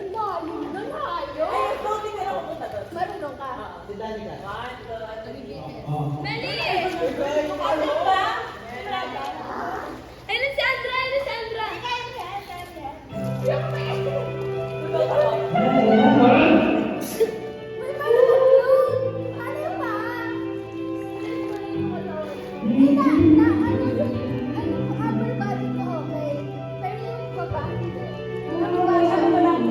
Lalim na tayo. Ay, floating na lang pupunta doon. Marunong ka. Dali ka. Mali! Ano ba? Ayun si Andra! Ayun si Andra! May malulog! Ano ba? Hindi na, ano yung upper body ko okay. Pero yung baba, hindi. Ano ba? Ano lang?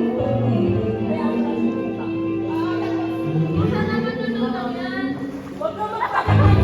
Sana manunod yan. Huwag ka magpapakain.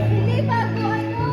Hindi bago ano.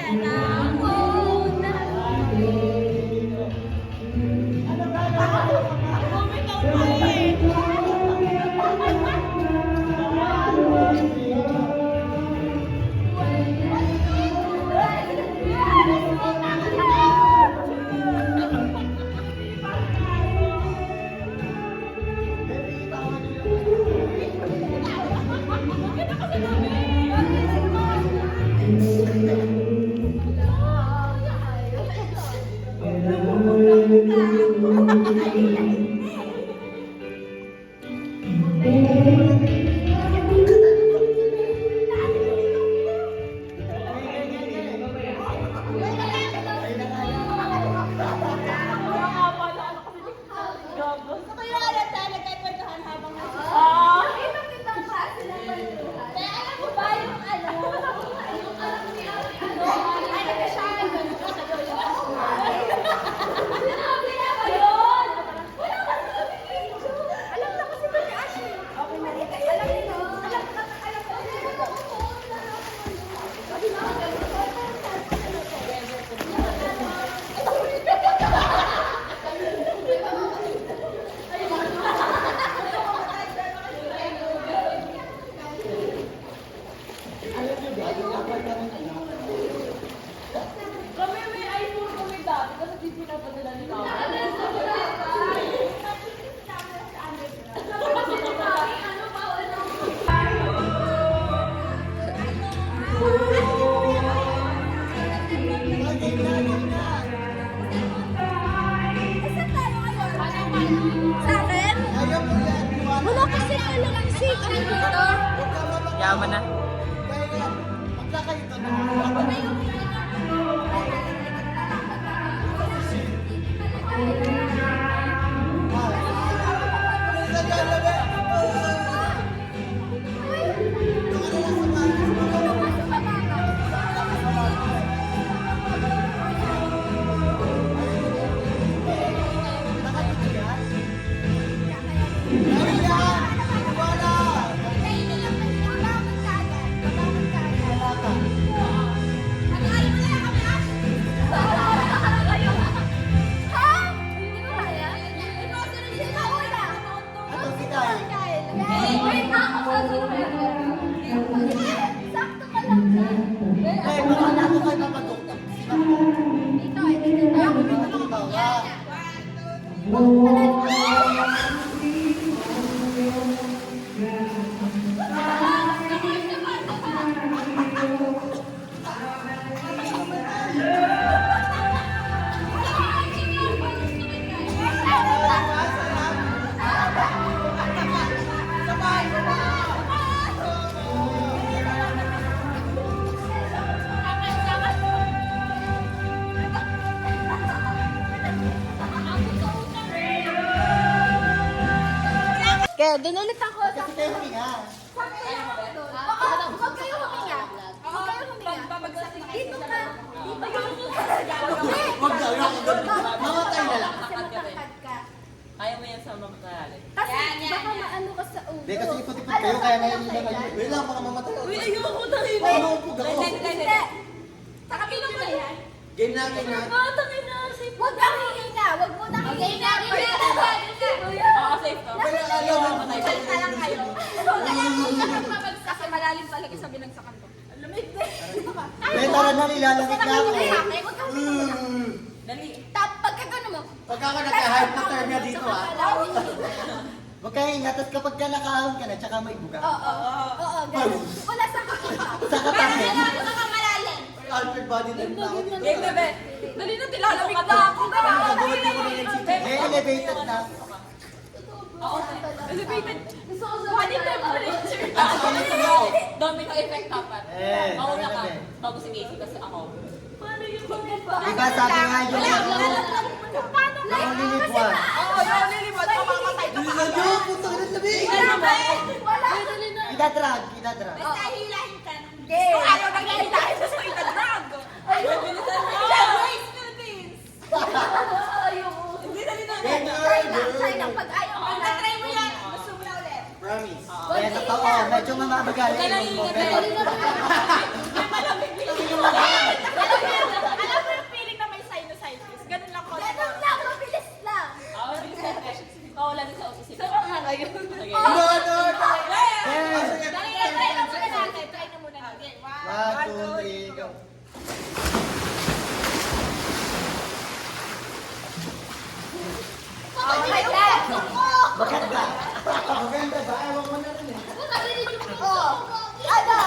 And I Sa akin? Wala kasi talagang secret dito. Yaman na. Kaya, doon ulit ako. Kasi kayo huminga. Huwag kayo huminga. Huwag kayo huminga. Dito ka. Huwag daw, mamatay na lang. Kasi matangkad ka. Kaya mo yan sa mamalalim. Kasi baka maano ka sa ulo. Hindi, kasi ipot-ipot kayo, kaya naiilang kayo. Wait lang, baka mamatay. Uy, ayoko na yun. Maupog ako. Hindi. Sa kapilo mo yan. Game natin na. Huwag kang hihinga. Huwag mo nang hihinga. Oo, safe to. Kaya alam mo, Salta lang kayo. Kasi malalim talaga sa binagsakan ko. Lamig na. May tara na, nilalamig na ako. Huwag kang hihinga. Dali. Pagka gano'n mo. Pagka ako nagka-hypothermia dito ah. Huwag kayo ingat, tapos kapag ka nakahon ka na, tsaka may buga. Oo, gano'n. Wala sa kakita. Sa kapatid. Wala kang malalim. Alfred body na rin ako dito. Game, bebe. Dali na, tilalamig na ako. Gagawin ko rin yung city. May elevated na. Elevated. Pwede temperature. Domino effect dapat. Eh, Mauna ka. sabi na, Bago si Macy kasi ako. Diba sabi nga yun ano? Naulilipwan. Oo, yung lilipad. Mamamatay ka pa. Ano? Puto ka ng lamig! Idadrag. Hilahin ka. Hindi. Ayaw nang hihilahin sa ita drug. Ayun, bilisan mo. Hindi dali na. Try ng pag-ayaw ka na. Try mo yan. Gusto mo na ulit. Promise. Kaya totoo, medyo mamabagal. Huwag ka nang hihinga. May malamig. Alam mo yung feeling na may sinusitis? Ganun lang ko. Ganun lang, mabilis lang. Oo, bilisan. Oo, lalo sa usisip. So, nga ngayon. Okay. No! Yes! Try na muna natin. Try na muna natin. 1, 2, 3, go. Okay lang. Maganda. Maganda ba? Ewan ko na rin eh. Ano?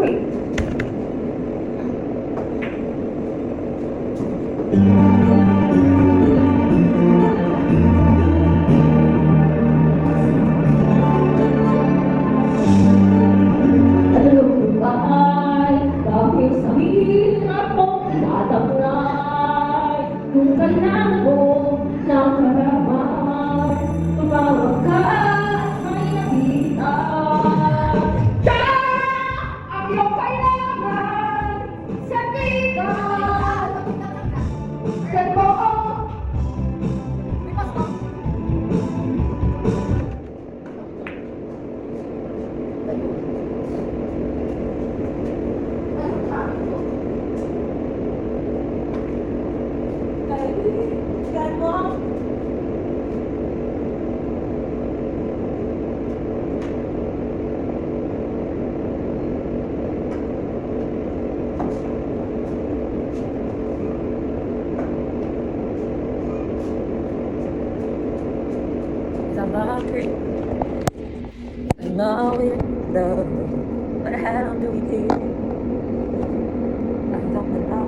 Ay, dahil sa hirap mong tataglay, kung kailangan mo ng karamay, tumawag ka at may nakita. Siya ang iyong kailangan, sabitan. Send mo I know it's love, but how do we do it? I don't know.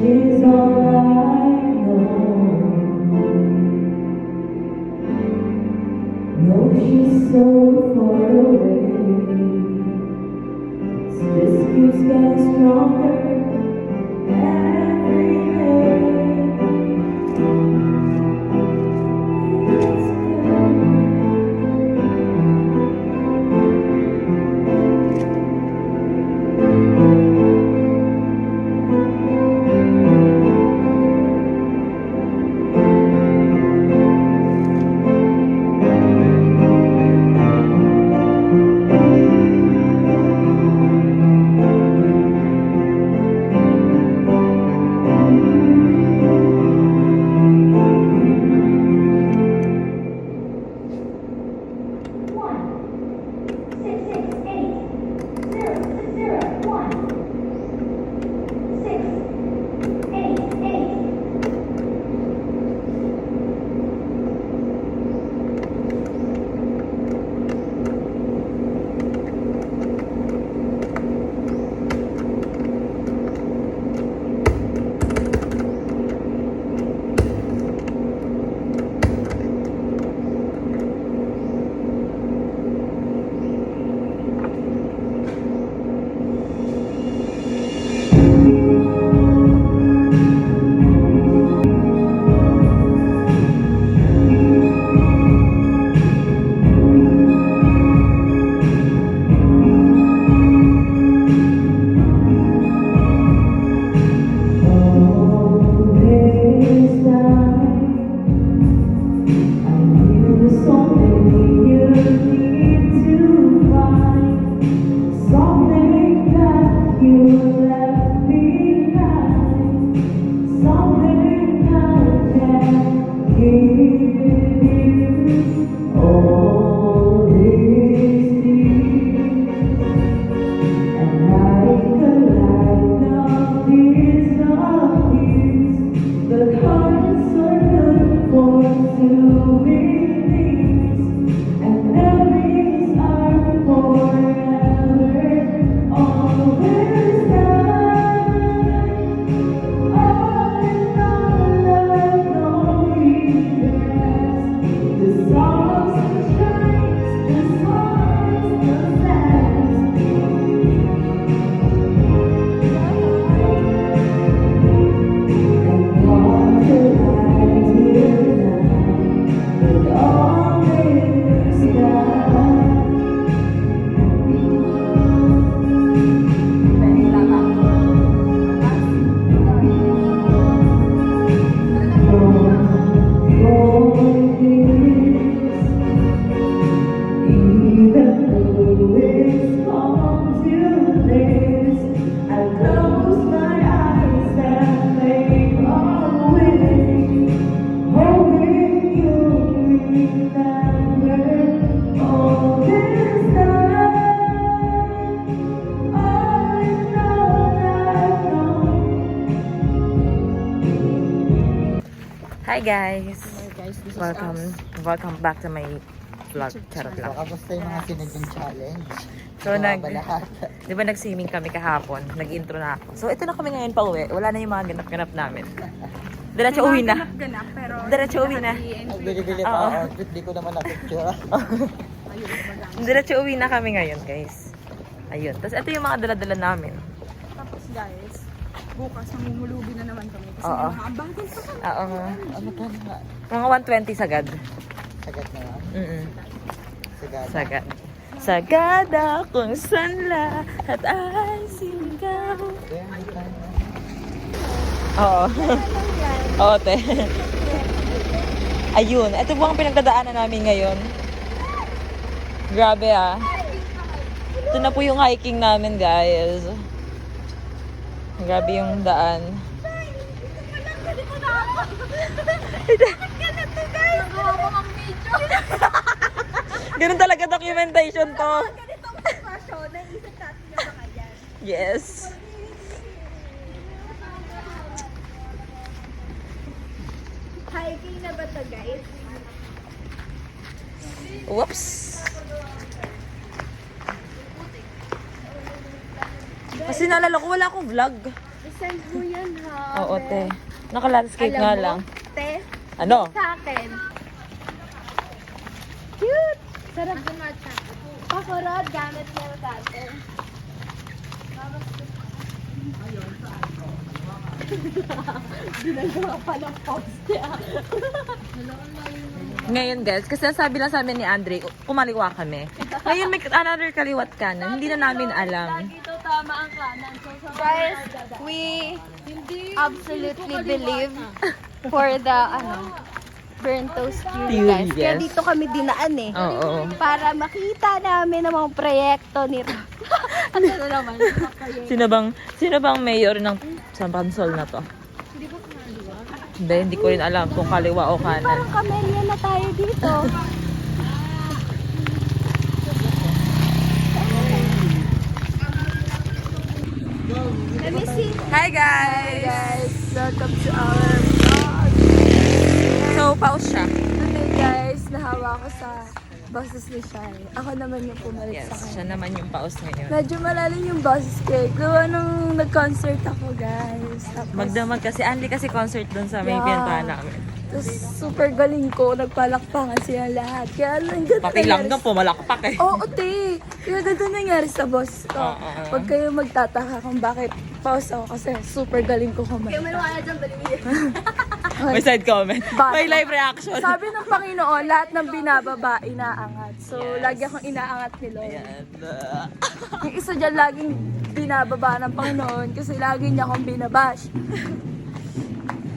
She's all I know. Hi guys! Guys, this Welcome back to my vlog. Charot lang. Kamusta yung mga sinaging challenge? So, Mga lahat. di ba nag-swimming kami kahapon? Nag-intro na ako. So, ito na kami ngayon pa uwi. Wala na yung mga ganap-ganap namin. Diretso uwi na. Diretso uwi na. Ang bili-bili pa Oo. ako. Di ko naman na-picture. Diretso uwi na kami ngayon, guys. Ayun. Tapos, ito yung mga dala-dala namin. Tapos guys, bukas namumulubi na naman kami. Kasi Oo. may mga abangkin pa kami. Oo. Ano ka na? Mga 120 sagad. Sagat na lang. Sagat. Sagad. Sagada kung saan lahat ay sigaw. Oo. Oo, te. Ayun. Ito po ang pinagdadaanan namin ngayon. Grabe ah. Ito na po yung hiking namin, guys. Grabe yung daan. Ganun talaga documentation to. Yes. Hiking na ba to, guys? Whoops. Kasi naalala ko, wala akong vlog. Isend mo yan, ha? Oo, te. Naka-landscape nga lang. Te, Ano? sa akin. Cute! Sarap gumata. Pakurot, gamit mo dati. Ginagawa pa ng post niya. Ngayon, guys, kasi sabi lang sa amin ni Andre, kumaliwa kami. Ngayon, may another kaliwat kanan. Hindi na namin alam. Ito tama ang kanan. Guys, we absolutely believe for the burnt toast theory, guys. Kaya Yes. dito kami dinaan eh. Oo. Para makita namin ang mga proyekto ni ano na naman? Sino bang mayor ng San Pansol na to? Hindi ko rin alam kung kaliwa o kanan. Parang kamelya na tayo dito. Let me see. Hi, guys! Welcome to our vlog. So, pause siya. Today guys, nahawa ko sa boses ni Shai. Ako naman yung pumalit Yes, sa kanya. siya naman yung pause ngayon. Medyo malalim yung boses ko eh. Gawa nung nag-concert ako guys. Tapos, Magdamag kasi, Anli kasi concert dun sa may Yeah. pinuntahan namin. tapos super galing ko. Nagpalakpangan sila lahat. Kaya ang ganda Pati lang nang pumalakpak eh. Oo, te. Kaya ganda nangyari sa boss ko. Oo. Huwag kayo magtataka kung bakit pause ako kasi super galing ko kumanta. May wala dyan ba May side comment. Bakit? May live reaction. Sabi ng Panginoon, lahat ng binababa, inaangat. So, lagi akong inaangat ni Lord. Ayan. Yung isa dyan, laging binababa ng Panginoon kasi lagi niya akong binabash.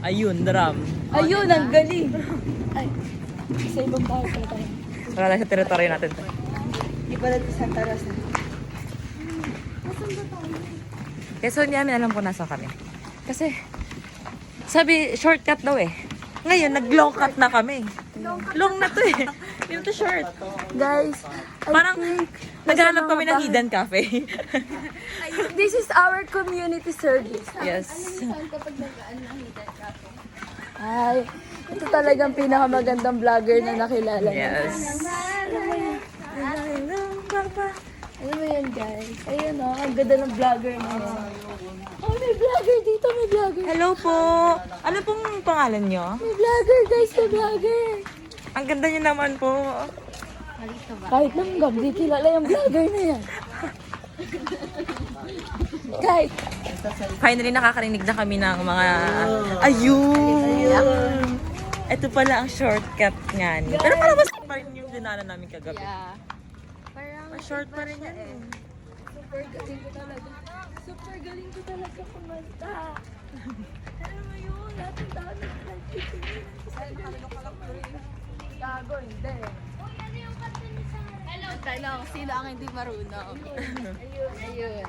Ayun, drum. Ayun, ang galing. Ay, sa ibang bahay pala tayo. Wala lang sa teritoryo natin. Di pala sa Santa Rosa. Kaya so, hindi namin alam kung nasa kami. Kasi, sabi, shortcut daw eh. Ngayon, nag-long cut na kami. Long na to eh. Hindi na to short. Guys, I Parang, think naghanap nasa kami mga ng hidden cafe. this is our community service. Yes. kapag nagaan ng hidden cafe? Ay, ito talagang pinakamagandang vlogger na nakilala natin. Yes. Ano mo yan, guys? Ayun o, ang ganda ng vlogger na yan. Oh, may vlogger dito, may vlogger. Hello po. Ano pong pangalan nyo? May vlogger, guys, may vlogger. Ang ganda nyo naman po. Kahit langgam, di kilala yung vlogger na yan. Kahit, Finally, nakakarinig na kami ng mga... Ayun! Ito pala ang shortcut nga ni. Pero parang mas pa rin yung dinaanan namin kagabi. Mas short pa rin yan eh. super galing ko talaga. Super galing ko talaga kumanta. Alam mo yun, lahat ng tao na nagtitingin. Gago, hindi. Tanong, sino ang hindi marunong? Ayun.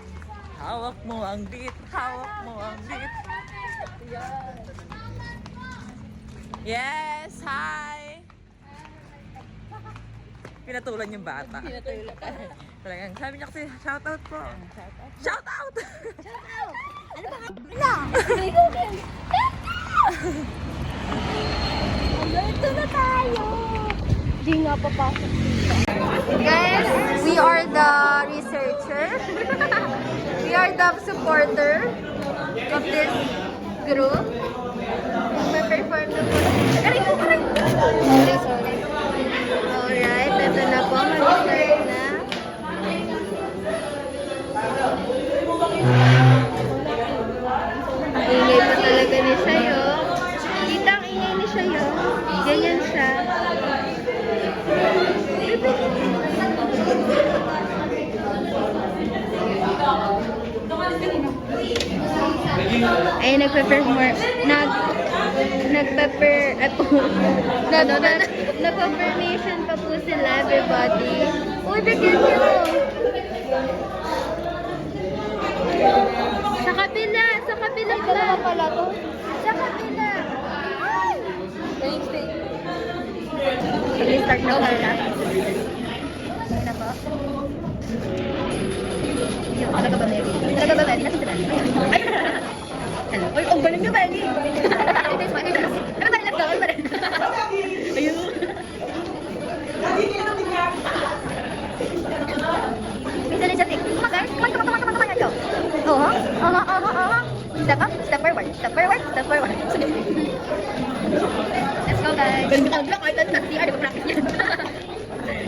Hawak mo ang beat. Hawak mo ang beat. Yes! Hi! Pinatulan yung bata. Pinatulan. Talagang sabi niya kasi, shoutout po. Shoutout! Ano ba? Ano? papapasok dito. Guys, we are the researcher. We are the supporter of this group. Mag-perform na po. Sorry. Alright, ito na po. Mag-start na. Ang ingay pa talaga ni Shayo. Kita ang ingay ni Shayo. Ganyan siya. Ay, nagpe-perform. Nagpa-permission pa po sila, everybody. Uy, bigyan niyo! Sa kabila pala to. Sa kabila. Sige, start na pala. Ano na po? Talaga ba, Mary? Nakita na. Hello? Uy, ang galing niyo, Mary! Ano ba rin? Ayun. Bisa na siya, tik. Kumain ka. Oo. Step up, step forward. Let's go, guys. Galing ka lang, kahit na CR, di ba practice yan?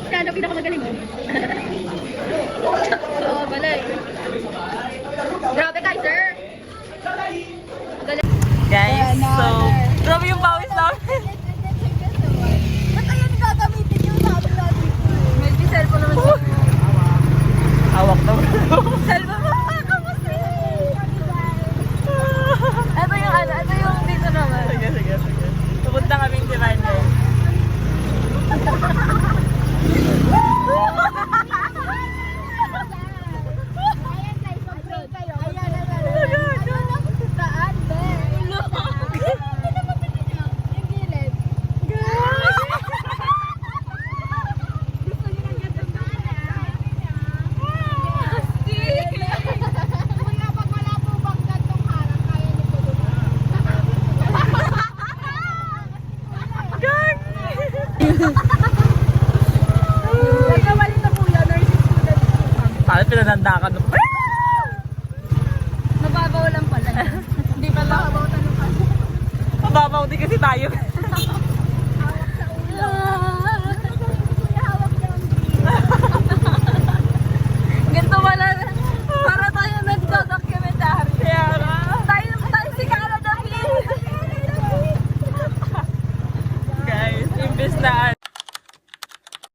Kano pinakamagaling mo? Oo, balay. Grabe, Kaiser! Guys, so, grabe yung bawis namin. Ba't ayun gagamitin yung sabi natin? May cellphone naman siya. Hawak daw. Cellphone mo, kamusta? Ito yung dito naman. Sige. Pupunta kami si Ryan. Ayan guys, mag-pray kayo. Ayan. Ano ang daan, be? Ulo. Hindi naman pinito. Yung gilid. Gusto niyo ng ganito ba? Kuya, pag wala po bang gantong harang, kaya niyo po doon. Nagkamali na po yan, nursing student. Paano pinanandakan mo? Mababaw lang pala. Hindi pala. Mababaw din kasi tayo.